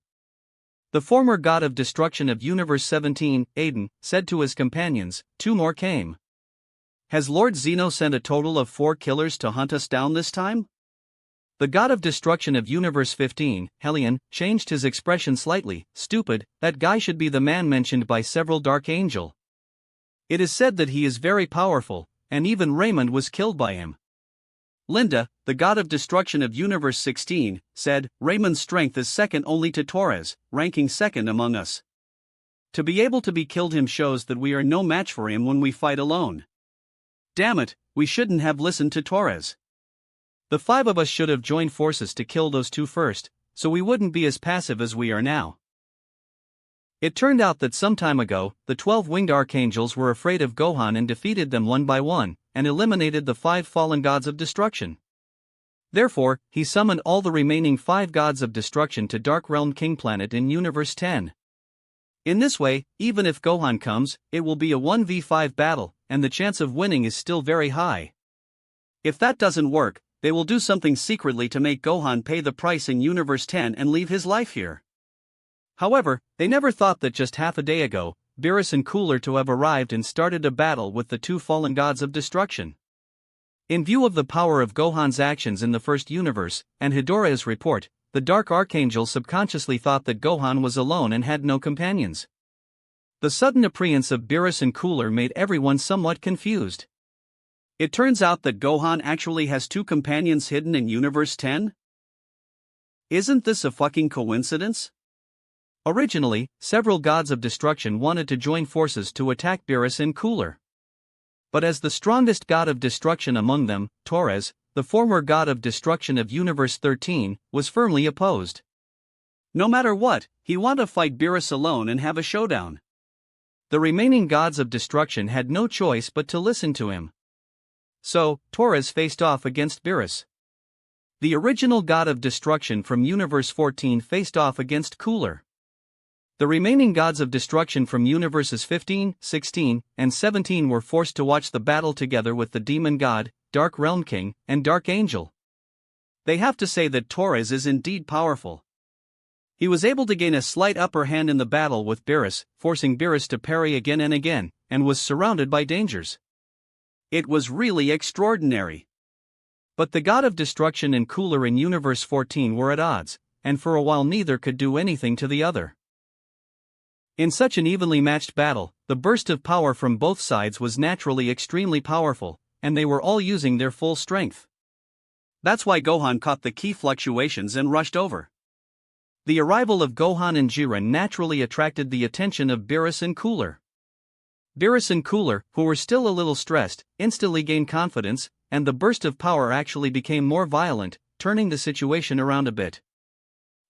The former god of destruction of Universe 17, Aiden, said to his companions, 2 more came. Has Lord Zeno sent a total of 4 killers to hunt us down this time? The god of destruction of Universe 15, Helion, changed his expression slightly. Stupid, that guy should be the man mentioned by several Dark Angel. It is said that he is very powerful, and even Raymond was killed by him. Linda, the god of destruction of Universe 16, said, Raymond's strength is second only to Torres, ranking second among us. To be able to be killed him shows that we are no match for him when we fight alone. Damn it, we shouldn't have listened to Torres. The 5 of us should have joined forces to kill those 2 first, so we wouldn't be as passive as we are now. It turned out that some time ago, the 12 winged archangels were afraid of Gohan and defeated them one by one, and eliminated the 5 fallen gods of destruction. Therefore, he summoned all the remaining 5 gods of destruction to Dark Realm King Planet in Universe 10. In this way, even if Gohan comes, it will be a 1v5 battle, and the chance of winning is still very high. If that doesn't work, they will do something secretly to make Gohan pay the price in Universe 10 and leave his life here. However, they never thought that just half a day ago, Beerus and Cooler to have arrived and started a battle with the 2 fallen gods of destruction. In view of the power of Gohan's actions in the first universe, and Hidora's report, the Dark Archangel subconsciously thought that Gohan was alone and had no companions. The sudden appearance of Beerus and Cooler made everyone somewhat confused. It turns out that Gohan actually has 2 companions hidden in Universe 10? Isn't this a fucking coincidence? Originally, several gods of destruction wanted to join forces to attack Beerus and Cooler. But as the strongest god of destruction among them, Torres, the former god of destruction of Universe 13, was firmly opposed. No matter what, he wanted to fight Beerus alone and have a showdown. The remaining gods of destruction had no choice but to listen to him. So, Torres faced off against Beerus. The original god of destruction from Universe 14 faced off against Cooler. The remaining gods of destruction from Universes 15, 16, and 17 were forced to watch the battle together with the Demon God, Dark Realm King, and Dark Angel. They have to say that Torres is indeed powerful. He was able to gain a slight upper hand in the battle with Beerus, forcing Beerus to parry again and again, and was surrounded by dangers. It was really extraordinary. But the god of destruction and Cooler in Universe 14 were at odds, and for a while neither could do anything to the other. In such an evenly matched battle, the burst of power from both sides was naturally extremely powerful, and they were all using their full strength. That's why Gohan caught the key fluctuations and rushed over. The arrival of Gohan and Jiren naturally attracted the attention of Beerus and Cooler. Beerus and Cooler, who were still a little stressed, instantly gained confidence, and the burst of power actually became more violent, turning the situation around a bit.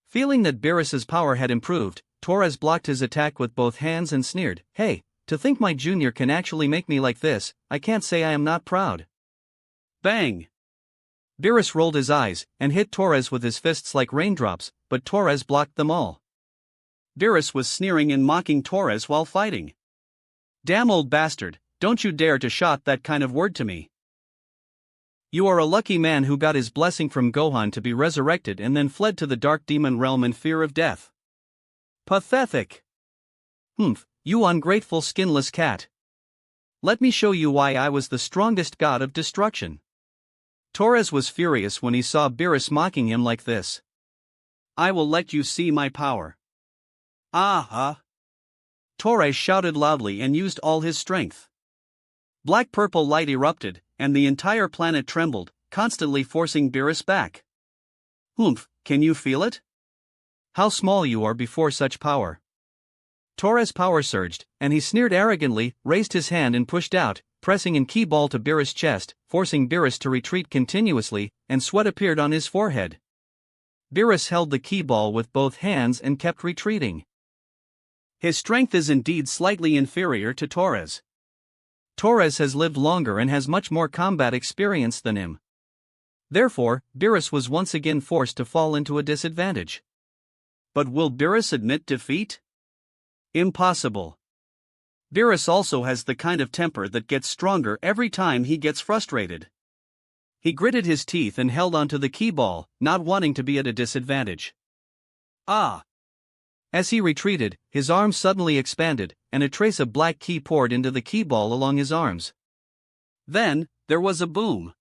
Feeling that Beerus's power had improved, Torres blocked his attack with both hands and sneered, "Hey, to think my junior can actually make me like this, I can't say I am not proud." Bang! Beerus rolled his eyes, and hit Torres with his fists like raindrops, but Torres blocked them all. Beerus was sneering and mocking Torres while fighting. "Damn old bastard, don't you dare to shout that kind of word to me. You are a lucky man who got his blessing from Gohan to be resurrected and then fled to the Dark Demon realm in fear of death. Pathetic. Humph, you ungrateful skinless cat. Let me show you why I was the strongest god of destruction." Torres was furious when he saw Beerus mocking him like this. "I will let you see my power." "Ah-ha!" Torres shouted loudly and used all his strength. Black-purple light erupted, and the entire planet trembled, constantly forcing Beerus back. "Humph, can you feel it? How small you are before such power." Torres' power surged, and he sneered arrogantly, raised his hand and pushed out, pressing an key ball to Beerus' chest, forcing Beerus to retreat continuously, and sweat appeared on his forehead. Beerus held the key ball with both hands and kept retreating. His strength is indeed slightly inferior to Torres. Torres has lived longer and has much more combat experience than him. Therefore, Beerus was once again forced to fall into a disadvantage. But will Beerus admit defeat? Impossible. Beerus also has the kind of temper that gets stronger every time he gets frustrated. He gritted his teeth and held onto the key ball, not wanting to be at a disadvantage. Ah! As he retreated, his arms suddenly expanded, and a trace of black ki poured into the key ball along his arms. Then, there was a boom.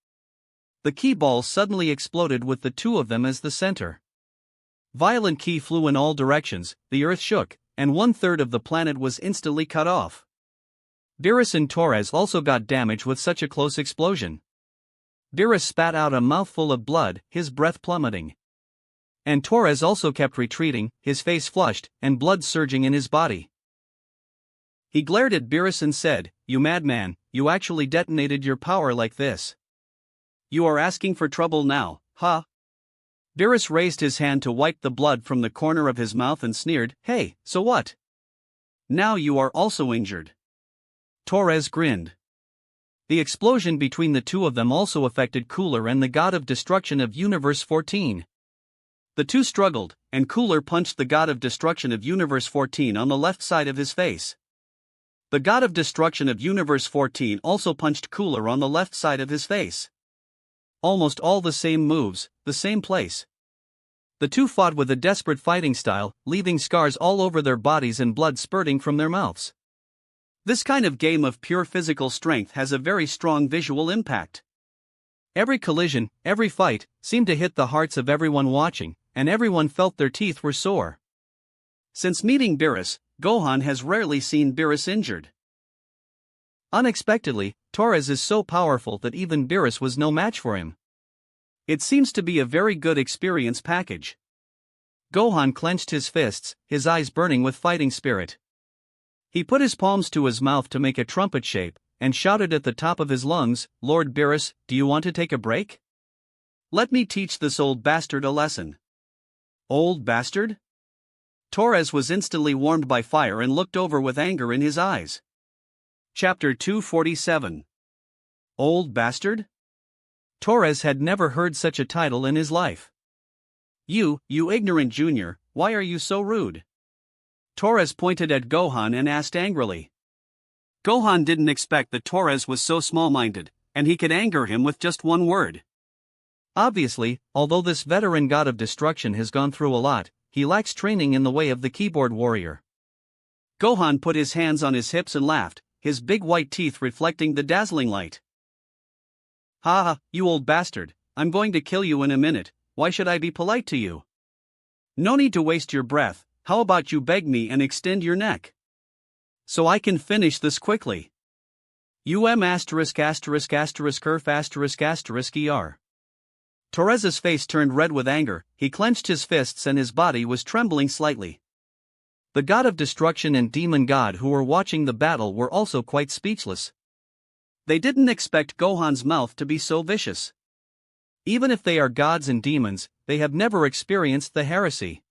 The key ball suddenly exploded with the two of them as the center. Violent ki flew in all directions, the earth shook, and 1/3 of the planet was instantly cut off. Beerus and Torres also got damage with such a close explosion. Beerus spat out a mouthful of blood, his breath plummeting. And Torres also kept retreating, his face flushed, and blood surging in his body. He glared at Beerus and said, "You madman, you actually detonated your power like this. You are asking for trouble now, huh?" Beerus raised his hand to wipe the blood from the corner of his mouth and sneered, "Hey, so what? Now you are also injured." Torres grinned. The explosion between the two of them also affected Cooler and the god of destruction of Universe 14. The two struggled, and Cooler punched the god of destruction of Universe 14 on the left side of his face. The god of destruction of Universe 14 also punched Cooler on the left side of his face. Almost all the same moves, the same place. The two fought with a desperate fighting style, leaving scars all over their bodies and blood spurting from their mouths. This kind of game of pure physical strength has a very strong visual impact. Every collision, every fight, seemed to hit the hearts of everyone watching, and everyone felt their teeth were sore. Since meeting Beerus, Gohan has rarely seen Beerus injured. Unexpectedly, Torres is so powerful that even Beerus was no match for him. It seems to be a very good experience package. Gohan clenched his fists, his eyes burning with fighting spirit. He put his palms to his mouth to make a trumpet shape, and shouted at the top of his lungs, "Lord Beerus, do you want to take a break? Let me teach this old bastard a lesson." Old bastard? Torres was instantly warmed by fire and looked over with anger in his eyes. Chapter 247. Old Bastard? Torres had never heard such a title in his life. You ignorant junior, why are you so rude? Torres pointed at Gohan and asked angrily. Gohan didn't expect that Torres was so small-minded, and he could anger him with just one word. Obviously, although this veteran god of destruction has gone through a lot, he lacks training in the way of the keyboard warrior. Gohan put his hands on his hips and laughed, his big white teeth reflecting the dazzling light. Ha ha, you old bastard, I'm going to kill you in a minute, why should I be polite to you? No need to waste your breath, how about you beg me and extend your neck? So I can finish this quickly. ********er. Torres's face turned red with anger, he clenched his fists and his body was trembling slightly. The god of destruction and demon god who were watching the battle were also quite speechless. They didn't expect Gohan's mouth to be so vicious. Even if they are gods and demons, they have never experienced the heresy.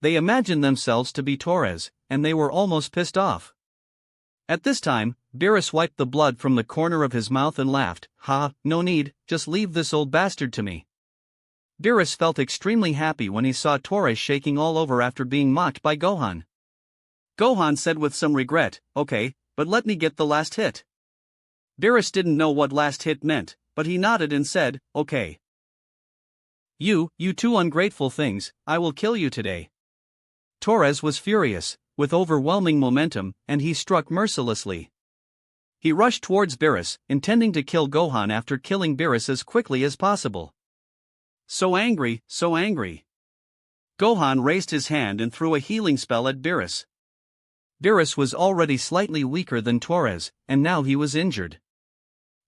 They imagined themselves to be Torres, and they were almost pissed off. At this time, Beerus wiped the blood from the corner of his mouth and laughed. No need, just leave this old bastard to me. Beerus felt extremely happy when he saw Torres shaking all over after being mocked by Gohan. Gohan said with some regret, okay, but let me get the last hit. Beerus didn't know what last hit meant, but he nodded and said, okay. You two ungrateful things, I will kill you today. Torres was furious, with overwhelming momentum, and he struck mercilessly. He rushed towards Beerus, intending to kill Gohan after killing Beerus as quickly as possible. So angry, so angry. Gohan raised his hand and threw a healing spell at Beerus. Beerus was already slightly weaker than Torres, and now he was injured.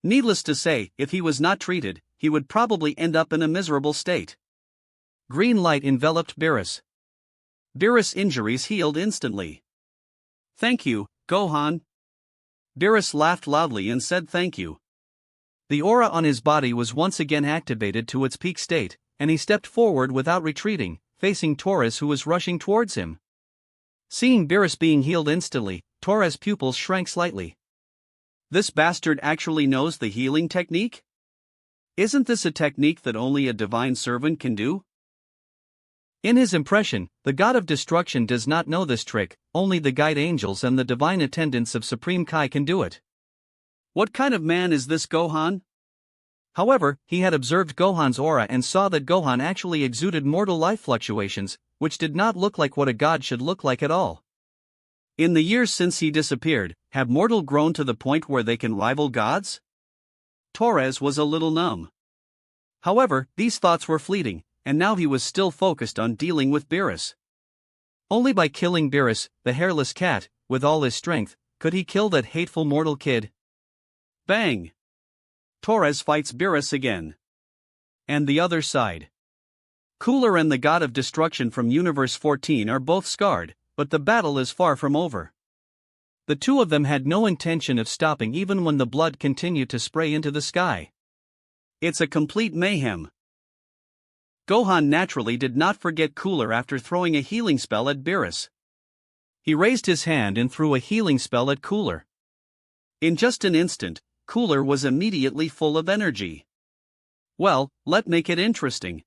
Needless to say, if he was not treated, he would probably end up in a miserable state. Green light enveloped Beerus. Beerus' injuries healed instantly. Thank you, Gohan. Beerus laughed loudly and said thank you. The aura on his body was once again activated to its peak state, and he stepped forward without retreating, facing Torres who was rushing towards him. Seeing Beerus being healed instantly, Torres' pupils shrank slightly. This bastard actually knows the healing technique? Isn't this a technique that only a divine servant can do? In his impression, the god of destruction does not know this trick, only the guide angels and the divine attendants of Supreme Kai can do it. What kind of man is this Gohan? However, he had observed Gohan's aura and saw that Gohan actually exuded mortal life fluctuations, which did not look like what a god should look like at all. In the years since he disappeared, have mortal grown to the point where they can rival gods? Torres was a little numb. However, these thoughts were fleeting, and now he was still focused on dealing with Beerus. Only by killing Beerus, the hairless cat, with all his strength, could he kill that hateful mortal kid. Bang! Torres fights Beerus again. And the other side. Cooler and the god of destruction from Universe 14 are both scarred, but the battle is far from over. The two of them had no intention of stopping even when the blood continued to spray into the sky. It's a complete mayhem. Gohan naturally did not forget Cooler after throwing a healing spell at Beerus. He raised his hand and threw a healing spell at Cooler. In just an instant, Cooler was immediately full of energy. Well, let's make it interesting.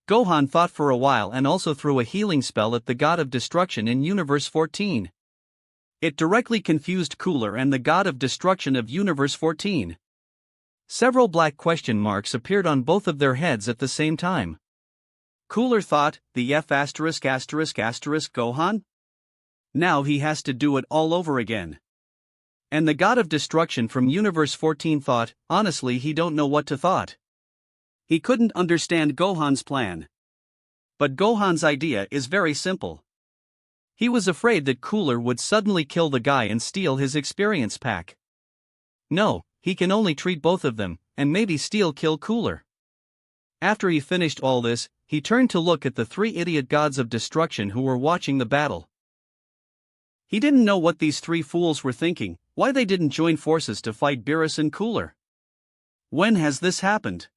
Gohan thought for a while and also threw a healing spell at the god of destruction in Universe 14. It directly confused Cooler and the god of destruction of Universe 14. Several black question marks appeared on both of their heads at the same time. Cooler thought, the F*** Gohan? Now he has to do it all over again. And the god of destruction from Universe 14 thought, honestly he don't know what to thought. He couldn't understand Gohan's plan. But Gohan's idea is very simple. He was afraid that Cooler would suddenly kill the guy and steal his experience pack. No, he can only treat both of them, and maybe kill Cooler. After he finished all this, he turned to look at the three idiot gods of destruction who were watching the battle. He didn't know what these three fools were thinking, why they didn't join forces to fight Beerus and Cooler. When has this happened?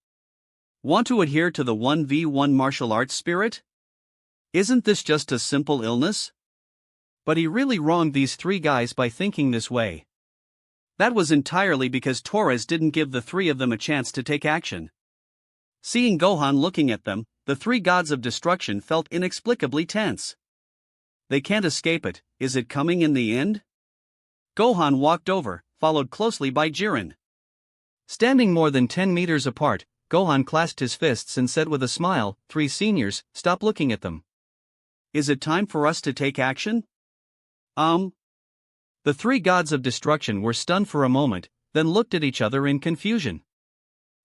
Want to adhere to the 1v1 martial arts spirit? Isn't this just a simple illness? But he really wronged these three guys by thinking this way. That was entirely because Torres didn't give the three of them a chance to take action. Seeing Gohan looking at them, the three gods of destruction felt inexplicably tense. They can't escape it, is it coming in the end? Gohan walked over, followed closely by Jiren. Standing more than 10 meters apart, Gohan clasped his fists and said with a smile, "Three seniors, stop looking at them. Is it time for us to take action?" The three gods of destruction were stunned for a moment, then looked at each other in confusion.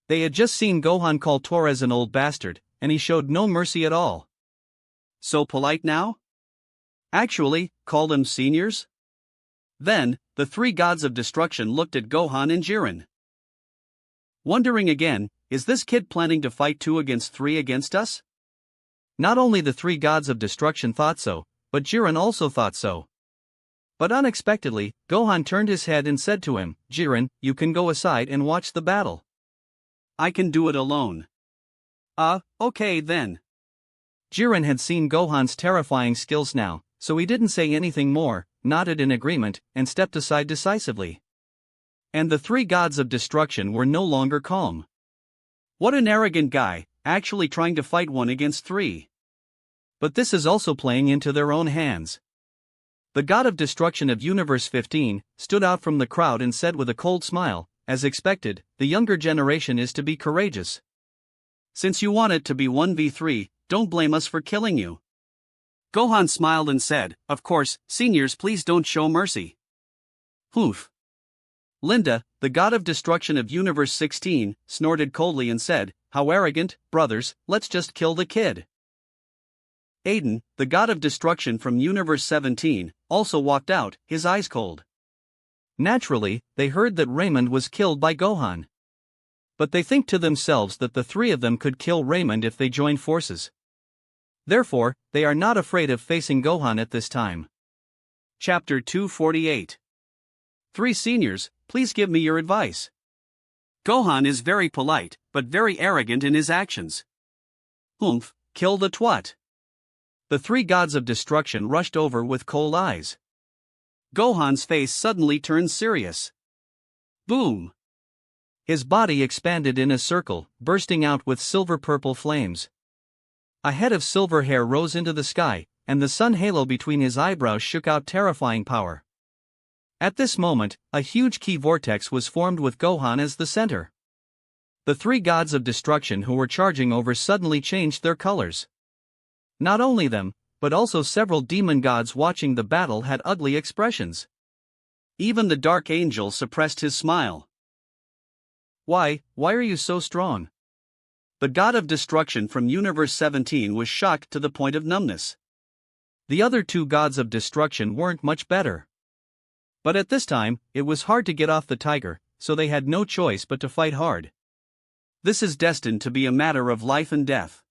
They had just seen Gohan call Torres an old bastard, and he showed no mercy at all. So polite now? Actually, call them seniors? Then, the three gods of destruction looked at Gohan and Jiren. Wondering again, is this kid planning to fight 2 against 3 against us? Not only the three gods of destruction thought so, but Jiren also thought so. But unexpectedly, Gohan turned his head and said to him, "Jiren, you can go aside and watch the battle. I can do it alone." Okay then. Jiren had seen Gohan's terrifying skills now, so he didn't say anything more, nodded in agreement, and stepped aside decisively. And the three gods of destruction were no longer calm. What an arrogant guy, actually trying to fight 1 against 3. But this is also playing into their own hands. The god of destruction of Universe 15 stood out from the crowd and said with a cold smile, "As expected, the younger generation is to be courageous. Since you want it to be 1v3, don't blame us for killing you." Gohan smiled and said, "Of course, seniors, please don't show mercy." Hoof. Linda, the god of destruction of Universe 16, snorted coldly and said, "How arrogant, brothers, let's just kill the kid." Aiden, the god of destruction from Universe 17, also walked out, his eyes cold. Naturally, they heard that Raymond was killed by Gohan. But they think to themselves that the three of them could kill Raymond if they join forces. Therefore, they are not afraid of facing Gohan at this time. Chapter 248. Three seniors, please give me your advice. Gohan is very polite, but very arrogant in his actions. Humph, kill the twat. The three gods of destruction rushed over with cold eyes. Gohan's face suddenly turned serious. Boom! His body expanded in a circle, bursting out with silver-purple flames. A head of silver hair rose into the sky, and the sun halo between his eyebrows shook out terrifying power. At this moment, a huge ki vortex was formed with Gohan as the center. The three gods of destruction who were charging over suddenly changed their colors. Not only them, but also several demon gods watching the battle had ugly expressions. Even the Dark Angel suppressed his smile. Why are you so strong? The god of destruction from Universe 17 was shocked to the point of numbness. The other two gods of destruction weren't much better. But at this time, it was hard to get off the tiger, so they had no choice but to fight hard. This is destined to be a matter of life and death.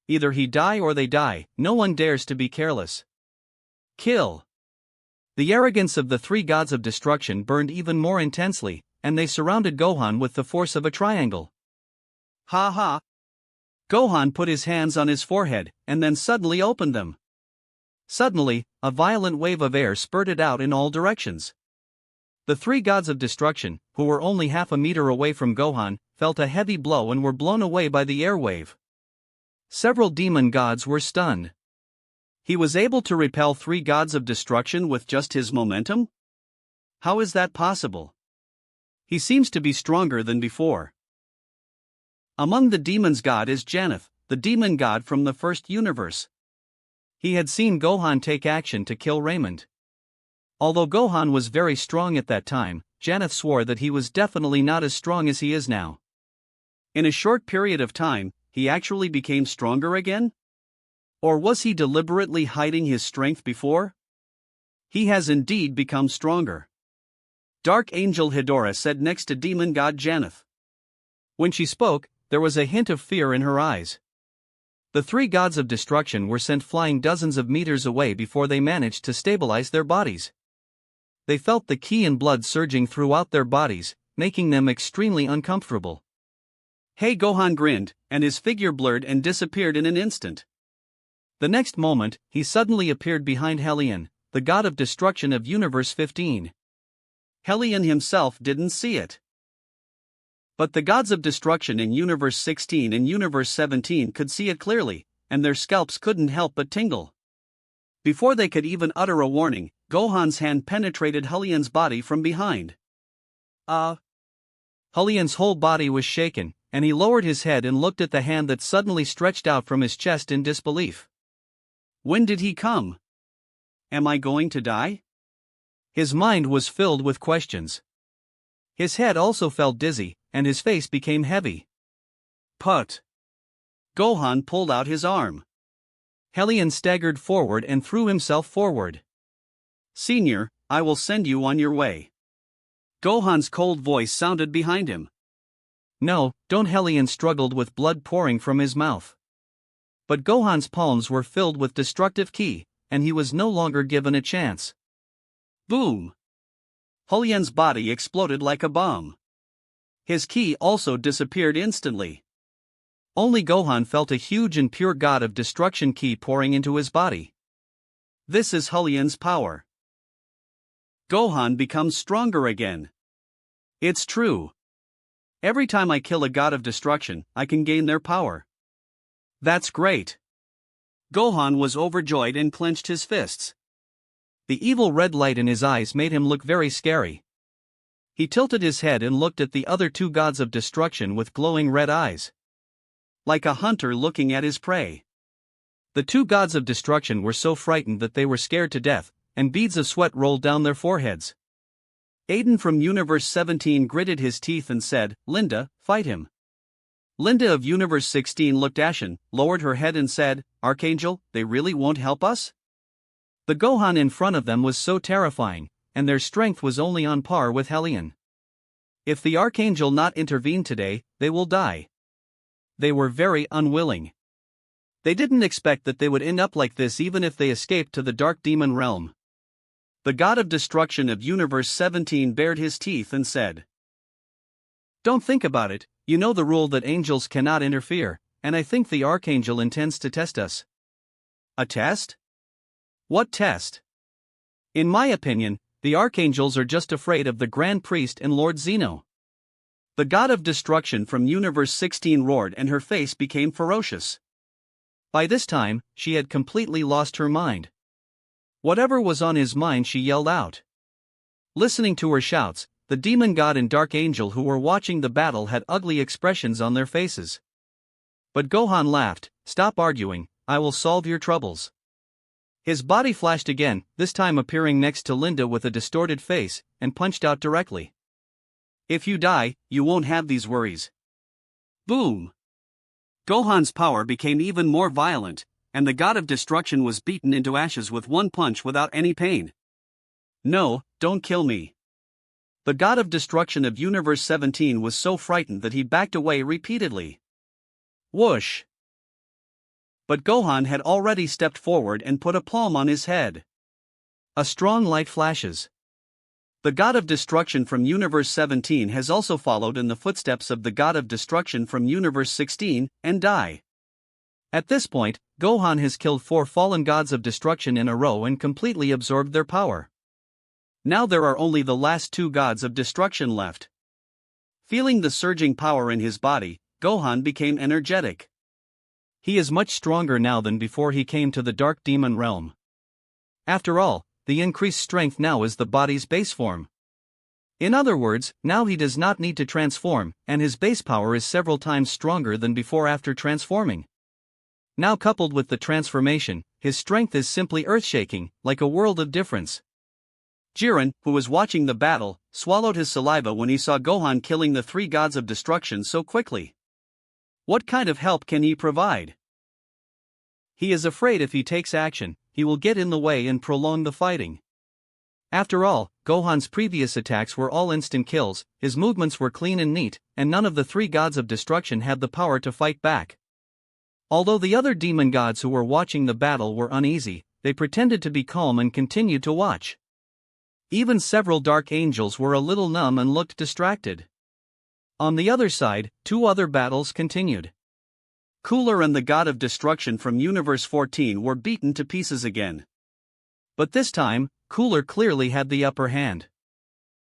Either he die or they die, no one dares to be careless. Kill! The arrogance of the three gods of destruction burned even more intensely, and they surrounded Gohan with the force of a triangle. Ha ha! Gohan put his hands on his forehead, and then suddenly opened them. Suddenly, a violent wave of air spurted out in all directions. The three gods of destruction, who were only half a meter away from Gohan, felt a heavy blow and were blown away by the air wave. Several demon gods were stunned. He was able to repel three gods of destruction with just his momentum? How is that possible? He seems to be stronger than before. Among the demons' god is Janeth, the demon god from the first universe. He had seen Gohan take action to kill Raymond. Although Gohan was very strong at that time, Janeth swore that he was definitely not as strong as he is now. In a short period of time, he actually became stronger again? Or was he deliberately hiding his strength before? He has indeed become stronger. Dark Angel Hedora said next to demon god Janeth. When she spoke, there was a hint of fear in her eyes. The three gods of destruction were sent flying dozens of meters away before they managed to stabilize their bodies. They felt the ki and blood surging throughout their bodies, making them extremely uncomfortable. Hey, Gohan grinned, and his figure blurred and disappeared in an instant. The next moment, he suddenly appeared behind Helion, the god of destruction of Universe 15. Helion himself didn't see it. But the gods of destruction in Universe 16 and Universe 17 could see it clearly, and their scalps couldn't help but tingle. Before they could even utter a warning, Gohan's hand penetrated Helion's body from behind. Helion's whole body was shaken, and he lowered his head and looked at the hand that suddenly stretched out from his chest in disbelief. When did he come? Am I going to die? His mind was filled with questions. His head also felt dizzy, and his face became heavy. Put! Gohan pulled out his arm. Helion staggered forward and threw himself forward. Senior, I will send you on your way. Gohan's cold voice sounded behind him. No, don't. Helion struggled with blood pouring from his mouth. But Gohan's palms were filled with destructive ki, and he was no longer given a chance. Boom! Helion's body exploded like a bomb. His ki also disappeared instantly. Only Gohan felt a huge and pure god of destruction ki pouring into his body. This is Helion's power. Gohan becomes stronger again. It's true. Every time I kill a god of destruction, I can gain their power. That's great. Gohan was overjoyed and clenched his fists. The evil red light in his eyes made him look very scary. He tilted his head and looked at the other two gods of destruction with glowing red eyes. Like a hunter looking at his prey. The two gods of destruction were so frightened that they were scared to death, and beads of sweat rolled down their foreheads. Aiden from Universe 17 gritted his teeth and said, Linda, fight him. Linda of Universe 16 looked ashen, lowered her head and said, Archangel, they really won't help us? The Gohan in front of them was so terrifying, and their strength was only on par with Helion. If the Archangel not intervene today, they will die. They were very unwilling. They didn't expect that they would end up like this even if they escaped to the Dark Demon realm. The god of destruction of Universe 17 bared his teeth and said, Don't think about it, you know the rule that angels cannot interfere, and I think the Archangel intends to test us. A test? What test? In my opinion, the Archangels are just afraid of the Grand Priest and Lord Zeno. The god of destruction from Universe 16 roared and her face became ferocious. By this time, she had completely lost her mind. Whatever was on his mind she yelled out. Listening to her shouts, the demon god and dark angel who were watching the battle had ugly expressions on their faces. But Gohan laughed, Stop arguing, I will solve your troubles. His body flashed again, this time appearing next to Linda with a distorted face, and punched out directly. If you die, you won't have these worries. Boom! Gohan's power became even more violent, and the god of destruction was beaten into ashes with one punch without any pain. No, don't kill me. The god of destruction of Universe 17 was so frightened that he backed away repeatedly. Whoosh! But Gohan had already stepped forward and put a palm on his head. A strong light flashes. The god of destruction from Universe 17 has also followed in the footsteps of the god of destruction from Universe 16, and die. At this point, Gohan has killed 4 fallen gods of destruction in a row and completely absorbed their power. Now there are only the last 2 gods of destruction left. Feeling the surging power in his body, Gohan became energetic. He is much stronger now than before he came to the Dark Demon realm. After all, the increased strength now is the body's base form. In other words, now he does not need to transform, and his base power is several times stronger than before after transforming. Now coupled with the transformation, his strength is simply earth-shaking, like a world of difference. Jiren, who was watching the battle, swallowed his saliva when he saw Gohan killing the 3 gods of destruction so quickly. What kind of help can he provide? He is afraid if he takes action, he will get in the way and prolong the fighting. After all, Gohan's previous attacks were all instant kills, his movements were clean and neat, and none of the 3 gods of destruction had the power to fight back. Although the other demon gods who were watching the battle were uneasy, they pretended to be calm and continued to watch. Even several dark angels were a little numb and looked distracted. On the other side, 2 other battles continued. Cooler and the God of Destruction from Universe 14 were beaten to pieces again. But this time, Cooler clearly had the upper hand.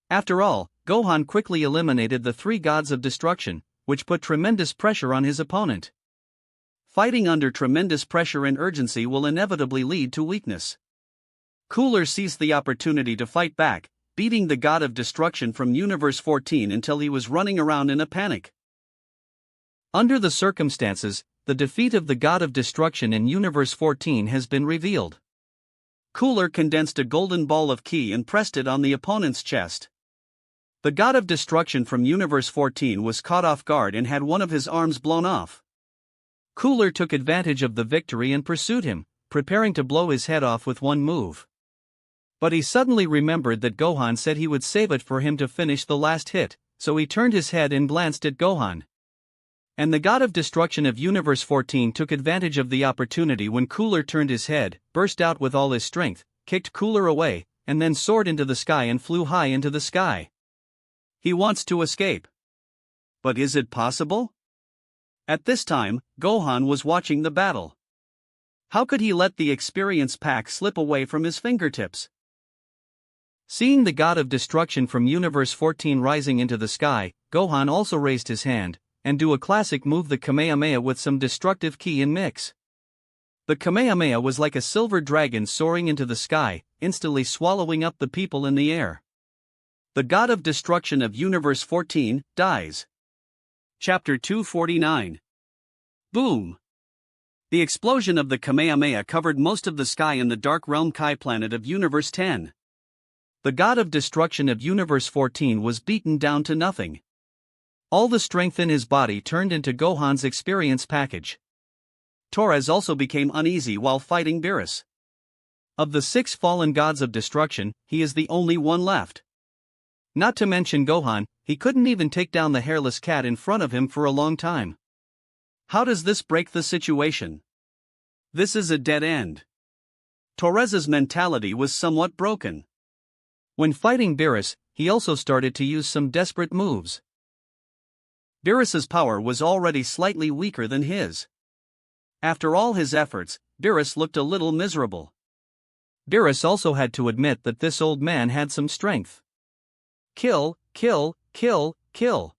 After all, Gohan quickly eliminated the three gods of destruction, which put tremendous pressure on his opponent. Fighting under tremendous pressure and urgency will inevitably lead to weakness. Cooler seized the opportunity to fight back, beating the God of Destruction from Universe 14 until he was running around in a panic. Under the circumstances, the defeat of the God of Destruction in Universe 14 has been revealed. Cooler condensed a golden ball of ki and pressed it on the opponent's chest. The God of Destruction from Universe 14 was caught off guard and had one of his arms blown off. Cooler took advantage of the victory and pursued him, preparing to blow his head off with one move. But he suddenly remembered that Gohan said he would save it for him to finish the last hit, so he turned his head and glanced at Gohan. And the God of Destruction of Universe 14 took advantage of the opportunity when Cooler turned his head, burst out with all his strength, kicked Cooler away, and then soared into the sky and flew high into the sky. He wants to escape. But is it possible? At this time, Gohan was watching the battle. How could he let the experience pack slip away from his fingertips? Seeing the God of Destruction from Universe 14 rising into the sky, Gohan also raised his hand, and do a classic move, the Kamehameha, with some destructive ki and mix. The Kamehameha was like a silver dragon soaring into the sky, instantly swallowing up the people in the air. The God of Destruction of Universe 14 dies. Chapter 249. Boom! The explosion of the Kamehameha covered most of the sky in the Dark Realm Kai planet of Universe 10. The God of Destruction of Universe 14 was beaten down to nothing. All the strength in his body turned into Gohan's experience package. Torres also became uneasy while fighting Beerus. Of the 6 fallen gods of destruction, he is the only one left. Not to mention Gohan, he couldn't even take down the hairless cat in front of him for a long time. How does this break the situation? This is a dead end. Torres's mentality was somewhat broken. When fighting Beerus, he also started to use some desperate moves. Beerus's power was already slightly weaker than his. After all his efforts, Beerus looked a little miserable. Beerus also had to admit that this old man had some strength. Kill, kill, kill, kill.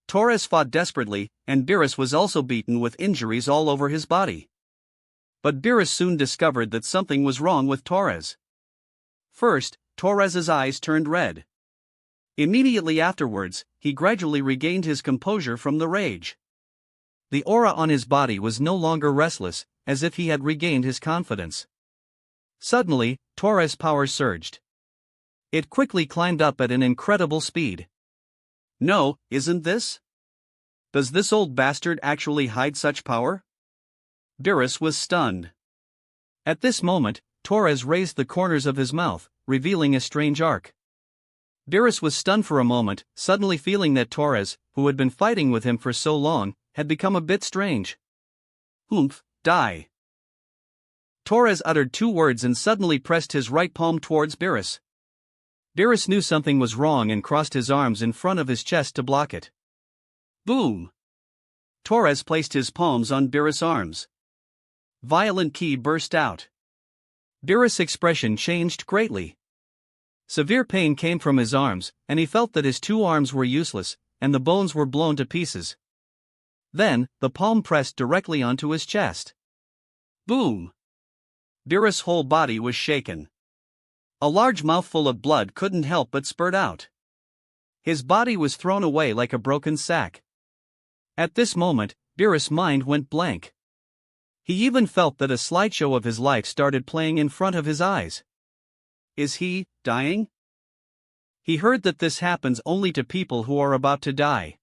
Torres fought desperately, and Beerus was also beaten with injuries all over his body. But Beerus soon discovered that something was wrong with Torres. First, Torres's eyes turned red. Immediately afterwards, he gradually regained his composure from the rage. The aura on his body was no longer restless, as if he had regained his confidence. Suddenly, Torres' power surged. It quickly climbed up at an incredible speed. No, isn't this? Does this old bastard actually hide such power? Beerus was stunned. At this moment, Torres raised the corners of his mouth, revealing a strange arc. Beerus was stunned for a moment, suddenly feeling that Torres, who had been fighting with him for so long, had become a bit strange. Oomph, die. Torres uttered 2 words and suddenly pressed his right palm towards Beerus. Beerus knew something was wrong and crossed his arms in front of his chest to block it. Boom! Torres placed his palms on Beerus' arms. Violent ki burst out. Beerus' expression changed greatly. Severe pain came from his arms, and he felt that his 2 arms were useless, and the bones were blown to pieces. Then, the palm pressed directly onto his chest. Boom! Beerus' whole body was shaken. A large mouthful of blood couldn't help but spurt out. His body was thrown away like a broken sack. At this moment, Beerus' mind went blank. He even felt that a slideshow of his life started playing in front of his eyes. Is he dying? He heard that this happens only to people who are about to die.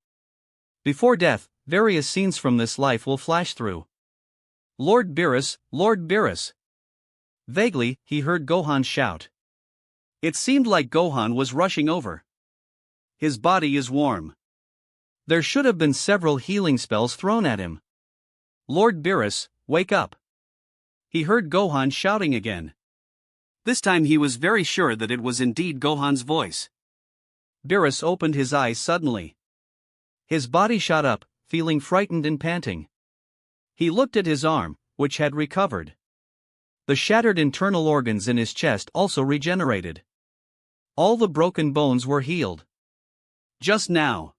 Before death, various scenes from this life will flash through. Lord Beerus, Lord Beerus. Vaguely, he heard Gohan shout. It seemed like Gohan was rushing over. His body is warm. There should have been several healing spells thrown at him. Lord Beerus, wake up. He heard Gohan shouting again. This time he was very sure that it was indeed Gohan's voice. Beerus opened his eyes suddenly. His body shot up, feeling frightened and panting. He looked at his arm, which had recovered. The shattered internal organs in his chest also regenerated. All the broken bones were healed. Just now.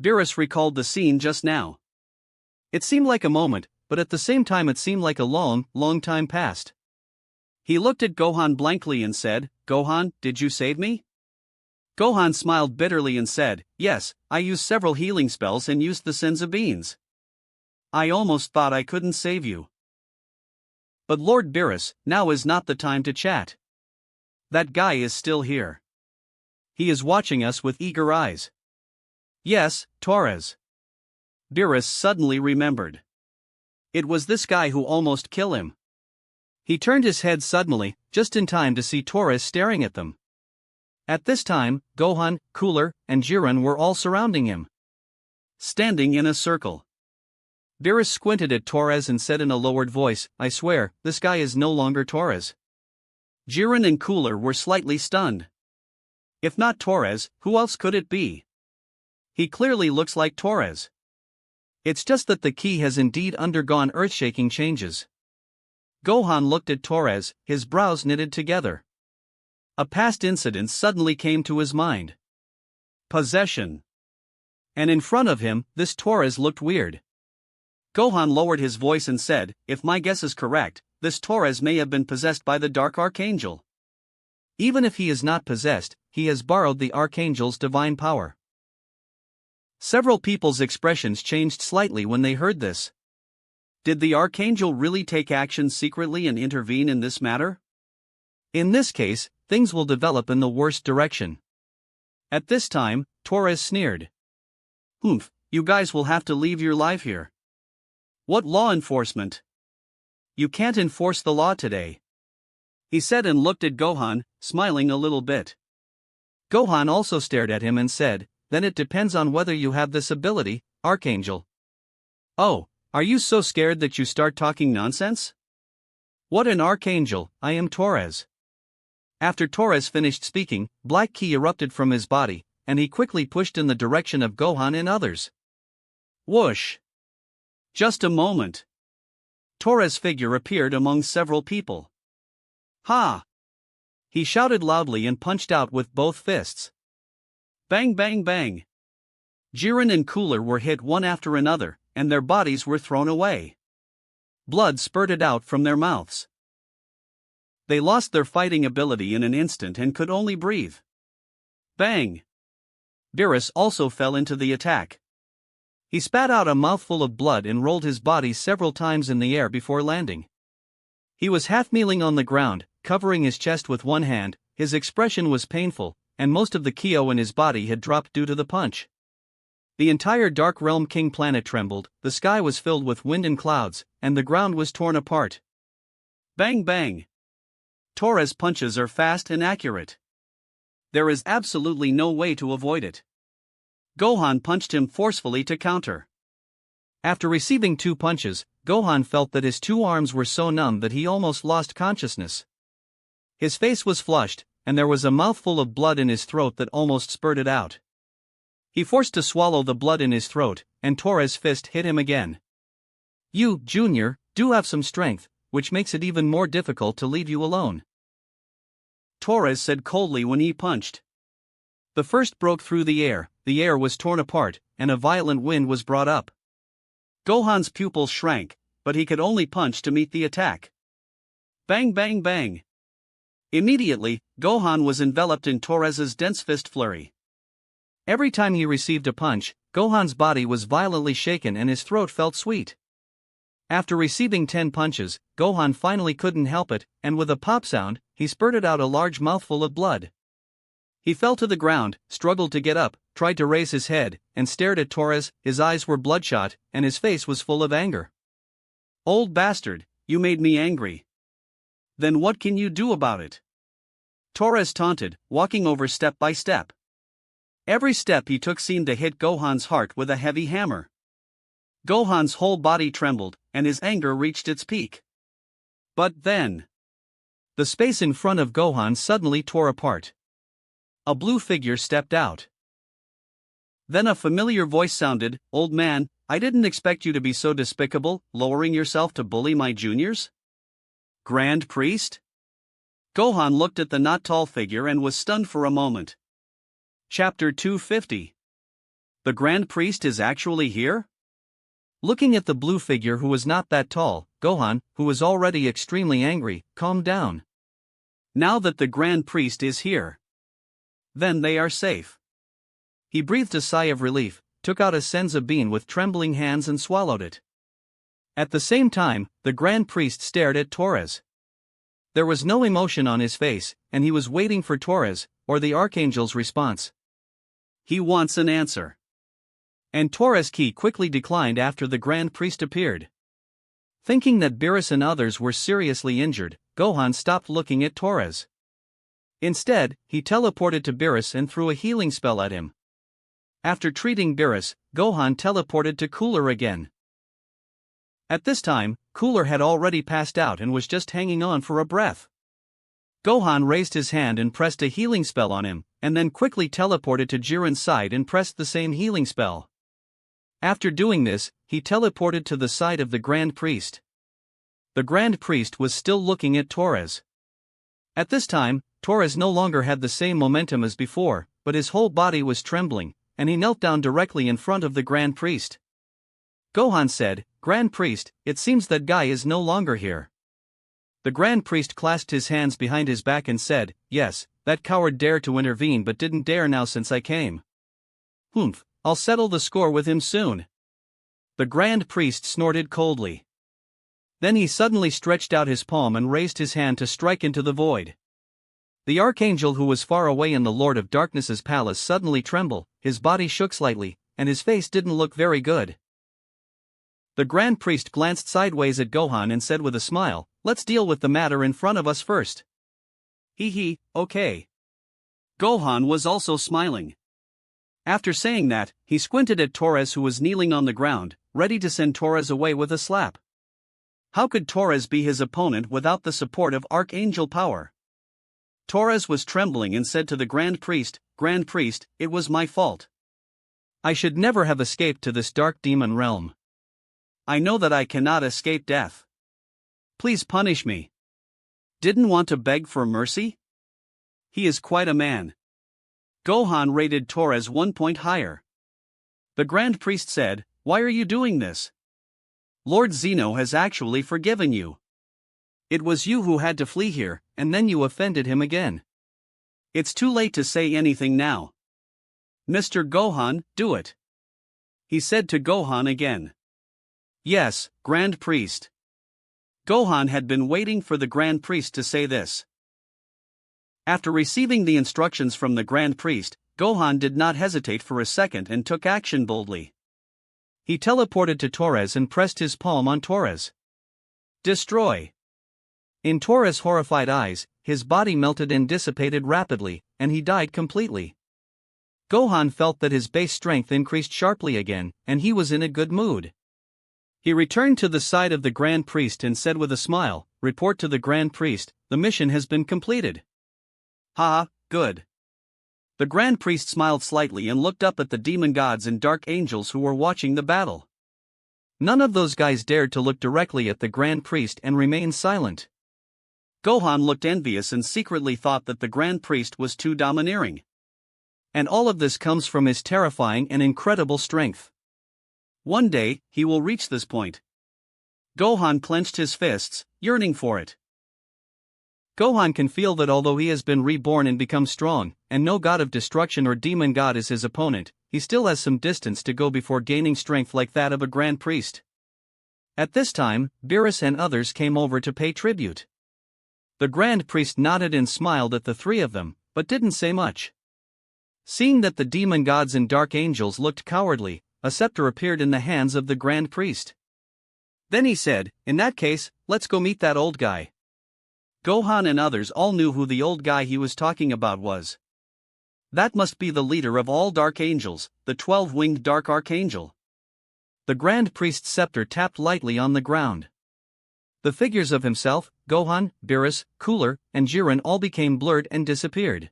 Beerus recalled the scene just now. It seemed like a moment, but at the same time it seemed like a long, long time passed. He looked at Gohan blankly and said, "Gohan, did you save me?" Gohan smiled bitterly and said, "Yes, I used several healing spells and used the Senzu beans. I almost thought I couldn't save you. But Lord Beerus, now is not the time to chat. That guy is still here. He is watching us with eager eyes." "Yes, Torres." Beerus suddenly remembered. It was this guy who almost killed him. He turned his head suddenly, just in time to see Torres staring at them. At this time, Gohan, Cooler, and Jiren were all surrounding him, standing in a circle. Beerus squinted at Torres and said in a lowered voice, "I swear, this guy is no longer Torres." Jiren and Cooler were slightly stunned. If not Torres, who else could it be? He clearly looks like Torres. It's just that the ki has indeed undergone earth-shaking changes. Gohan looked at Torres, his brows knitted together. A past incident suddenly came to his mind. Possession. And in front of him, this Torres looked weird. Gohan lowered his voice and said, "If my guess is correct, this Torres may have been possessed by the Dark Archangel. Even if he is not possessed, he has borrowed the Archangel's divine power." Several people's expressions changed slightly when they heard this. Did the Archangel really take action secretly and intervene in this matter? In this case, things will develop in the worst direction. At this time, Torres sneered. "Humph, you guys will have to leave your life here. What law enforcement? You can't enforce the law today," he said and looked at Gohan, smiling a little bit. Gohan also stared at him and said, "Then it depends on whether you have this ability, Archangel." "Oh, are you so scared that you start talking nonsense? What an Archangel, I am Torres." After Torres finished speaking, black ki erupted from his body, and he quickly pushed in the direction of Gohan and others. Whoosh! Just a moment. Torres' figure appeared among several people. "Ha!" He shouted loudly and punched out with both fists. Bang bang bang! Jiren and Cooler were hit one after another, and their bodies were thrown away. Blood spurted out from their mouths. They lost their fighting ability in an instant and could only breathe. Bang! Beerus also fell into the attack. He spat out a mouthful of blood and rolled his body several times in the air before landing. He was half-kneeling on the ground, covering his chest with one hand. His expression was painful, and most of the Kyo in his body had dropped due to the punch. The entire Dark Realm King planet trembled, the sky was filled with wind and clouds, and the ground was torn apart. Bang bang! Torres' punches are fast and accurate. There is absolutely no way to avoid it. Gohan punched him forcefully to counter. After receiving 2 punches, Gohan felt that his 2 arms were so numb that he almost lost consciousness. His face was flushed, and there was a mouthful of blood in his throat that almost spurted out. He forced to swallow the blood in his throat, and Torres' fist hit him again. "You, Junior, do have some strength, which makes it even more difficult to leave you alone," Torres said coldly when he punched. The first broke through the air was torn apart, and a violent wind was brought up. Gohan's pupils shrank, but he could only punch to meet the attack. Bang bang bang! Immediately, Gohan was enveloped in Torres's dense fist flurry. Every time he received a punch, Gohan's body was violently shaken and his throat felt sweet. After receiving 10 punches, Gohan finally couldn't help it, and with a pop sound, he spurted out a large mouthful of blood. He fell to the ground, struggled to get up, tried to raise his head, and stared at Torres. His eyes were bloodshot, and his face was full of anger. "Old bastard, you made me angry. Then what can you do about it?" Torres taunted, walking over step by step. Every step he took seemed to hit Gohan's heart with a heavy hammer. Gohan's whole body trembled, and his anger reached its peak. But then, the space in front of Gohan suddenly tore apart. A blue figure stepped out. Then a familiar voice sounded, "Old man, I didn't expect you to be so despicable, lowering yourself to bully my juniors?" Grand Priest? Gohan looked at the not tall figure and was stunned for a moment. Chapter 250. The Grand Priest is actually here? Looking at the blue figure who was not that tall, Gohan, who was already extremely angry, calmed down. Now that the Grand Priest is here, then they are safe. He breathed a sigh of relief, took out a senza bean with trembling hands and swallowed it. At the same time, the Grand Priest stared at Torres. There was no emotion on his face, and he was waiting for Torres, or the Archangel's response. He wants an answer. And Torres quickly declined after the Grand Priest appeared. Thinking that Beerus and others were seriously injured, Gohan stopped looking at Torres. Instead, he teleported to Beerus and threw a healing spell at him. After treating Beerus, Gohan teleported to Cooler again. At this time, Cooler had already passed out and was just hanging on for a breath. Gohan raised his hand and pressed a healing spell on him, and then quickly teleported to Jiren's side and pressed the same healing spell. After doing this, he teleported to the side of the Grand Priest. The Grand Priest was still looking at Torres. At this time, Torres no longer had the same momentum as before, but his whole body was trembling, and he knelt down directly in front of the Grand Priest. Gohan said, "Grand Priest, it seems that guy is no longer here." The Grand Priest clasped his hands behind his back and said, "Yes, that coward dared to intervene but didn't dare now since I came. Humph, I'll settle the score with him soon." The Grand Priest snorted coldly. Then he suddenly stretched out his palm and raised his hand to strike into the void. The Archangel who was far away in the Lord of Darkness's palace suddenly trembled, his body shook slightly, and his face didn't look very good. The Grand Priest glanced sideways at Gohan and said with a smile, "Let's deal with the matter in front of us first." Hee, okay. Gohan was also smiling. After saying that, he squinted at Torres who was kneeling on the ground, ready to send Torres away with a slap. How could Torres be his opponent without the support of Archangel power? Torres was trembling and said to the Grand Priest, "Grand Priest, it was my fault. I should never have escaped to this dark demon realm. I know that I cannot escape death. Please punish me." Didn't want to beg for mercy? He is quite a man. Gohan rated Torres 1 point higher. The Grand Priest said, "Why are you doing this? Lord Zeno has actually forgiven you. It was you who had to flee here, and then you offended him again. It's too late to say anything now. Mr. Gohan, do it." He said to Gohan again. "Yes, Grand Priest." Gohan had been waiting for the Grand Priest to say this. After receiving the instructions from the Grand Priest, Gohan did not hesitate for a second and took action boldly. He teleported to Torres and pressed his palm on Torres. Destroy. In Torres' horrified eyes, his body melted and dissipated rapidly, and he died completely. Gohan felt that his base strength increased sharply again, and he was in a good mood. He returned to the side of the Grand Priest and said with a smile, "Report to the Grand Priest, the mission has been completed." "Ha, good." The Grand Priest smiled slightly and looked up at the demon gods and dark angels who were watching the battle. None of those guys dared to look directly at the Grand Priest and remain silent. Gohan looked envious and secretly thought that the Grand Priest was too domineering. And all of this comes from his terrifying and incredible strength. One day, he will reach this point. Gohan clenched his fists, yearning for it. Gohan can feel that although he has been reborn and become strong, and no god of destruction or demon god is his opponent, he still has some distance to go before gaining strength like that of a Grand Priest. At this time, Beerus and others came over to pay tribute. The Grand Priest nodded and smiled at the three of them, but didn't say much. Seeing that the demon gods and dark angels looked cowardly, a scepter appeared in the hands of the Grand Priest. Then he said, "In that case, let's go meet that old guy." Gohan and others all knew who the old guy he was talking about was. That must be the leader of all dark angels, the 12-winged dark archangel. The Grand Priest's scepter tapped lightly on the ground. The figures of himself, Gohan, Beerus, Cooler, and Jiren all became blurred and disappeared.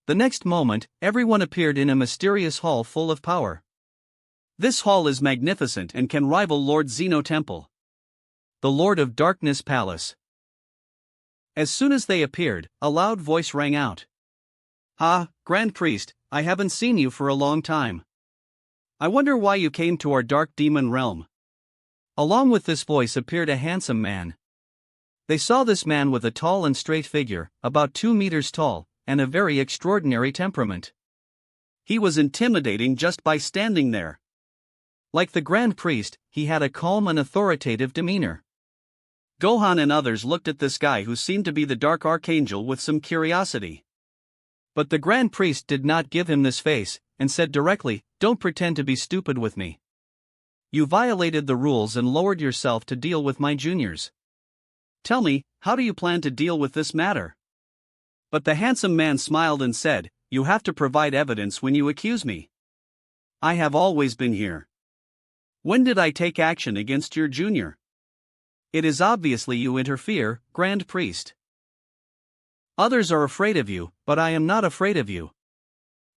The next moment, everyone appeared in a mysterious hall full of power. This hall is magnificent and can rival Lord Zeno Temple, the Lord of Darkness Palace. As soon as they appeared, a loud voice rang out. "Ah, Grand Priest, I haven't seen you for a long time. I wonder why you came to our dark demon realm." Along with this voice appeared a handsome man. They saw this man with a tall and straight figure, about 2 meters tall, and a very extraordinary temperament. He was intimidating just by standing there. Like the Grand Priest, he had a calm and authoritative demeanor. Gohan and others looked at this guy who seemed to be the Dark Archangel with some curiosity. But the Grand Priest did not give him this face, and said directly, "Don't pretend to be stupid with me. You violated the rules and lowered yourself to deal with my juniors. Tell me, how do you plan to deal with this matter?" But the handsome man smiled and said, "You have to provide evidence when you accuse me. I have always been here. When did I take action against your junior? It is obviously you interfere, Grand Priest. Others are afraid of you, but I am not afraid of you."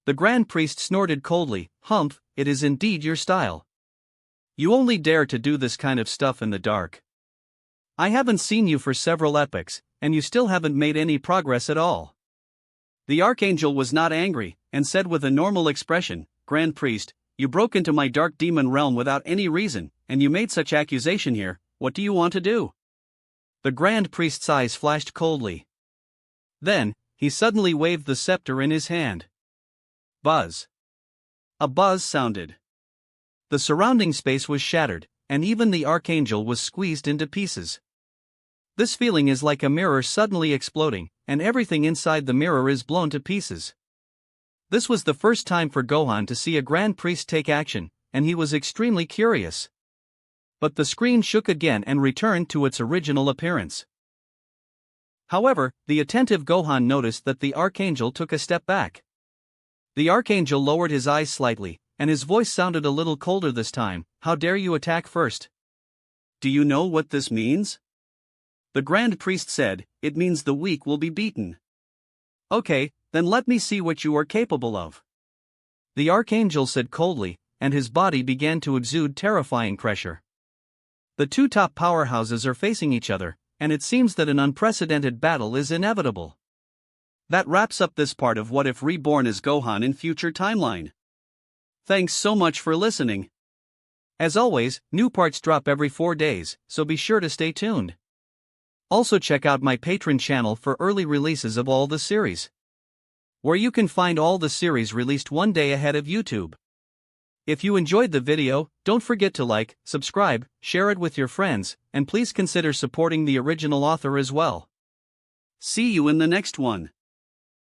The Grand Priest snorted coldly, "Humph, it is indeed your style. You only dare to do this kind of stuff in the dark. I haven't seen you for several epochs, and you still haven't made any progress at all." The Archangel was not angry, and said with a normal expression, "Grand Priest, you broke into my dark demon realm without any reason, and you made such accusation here. What do you want to do?" The Grand Priest's eyes flashed coldly. Then, he suddenly waved the scepter in his hand. Buzz. A buzz sounded. The surrounding space was shattered, and even the Archangel was squeezed into pieces. This feeling is like a mirror suddenly exploding, and everything inside the mirror is blown to pieces. This was the first time for Gohan to see a Grand Priest take action, and he was extremely curious. But the screen shook again and returned to its original appearance. However, the attentive Gohan noticed that the Archangel took a step back. The Archangel lowered his eyes slightly, and his voice sounded a little colder this time. "How dare you attack first? Do you know what this means?" The Grand Priest said, "It means the weak will be beaten." "Okay, then let me see what you are capable of." The Archangel said coldly, and his body began to exude terrifying pressure. The two top powerhouses are facing each other, and it seems that an unprecedented battle is inevitable. That wraps up this part of What If Reborn is Gohan in Future Timeline. Thanks so much for listening. As always, new parts drop every 4 days, so be sure to stay tuned. Also check out my Patreon channel for early releases of all the series, where you can find all the series released one day ahead of YouTube. If you enjoyed the video, don't forget to like, subscribe, share it with your friends, and please consider supporting the original author as well. See you in the next one.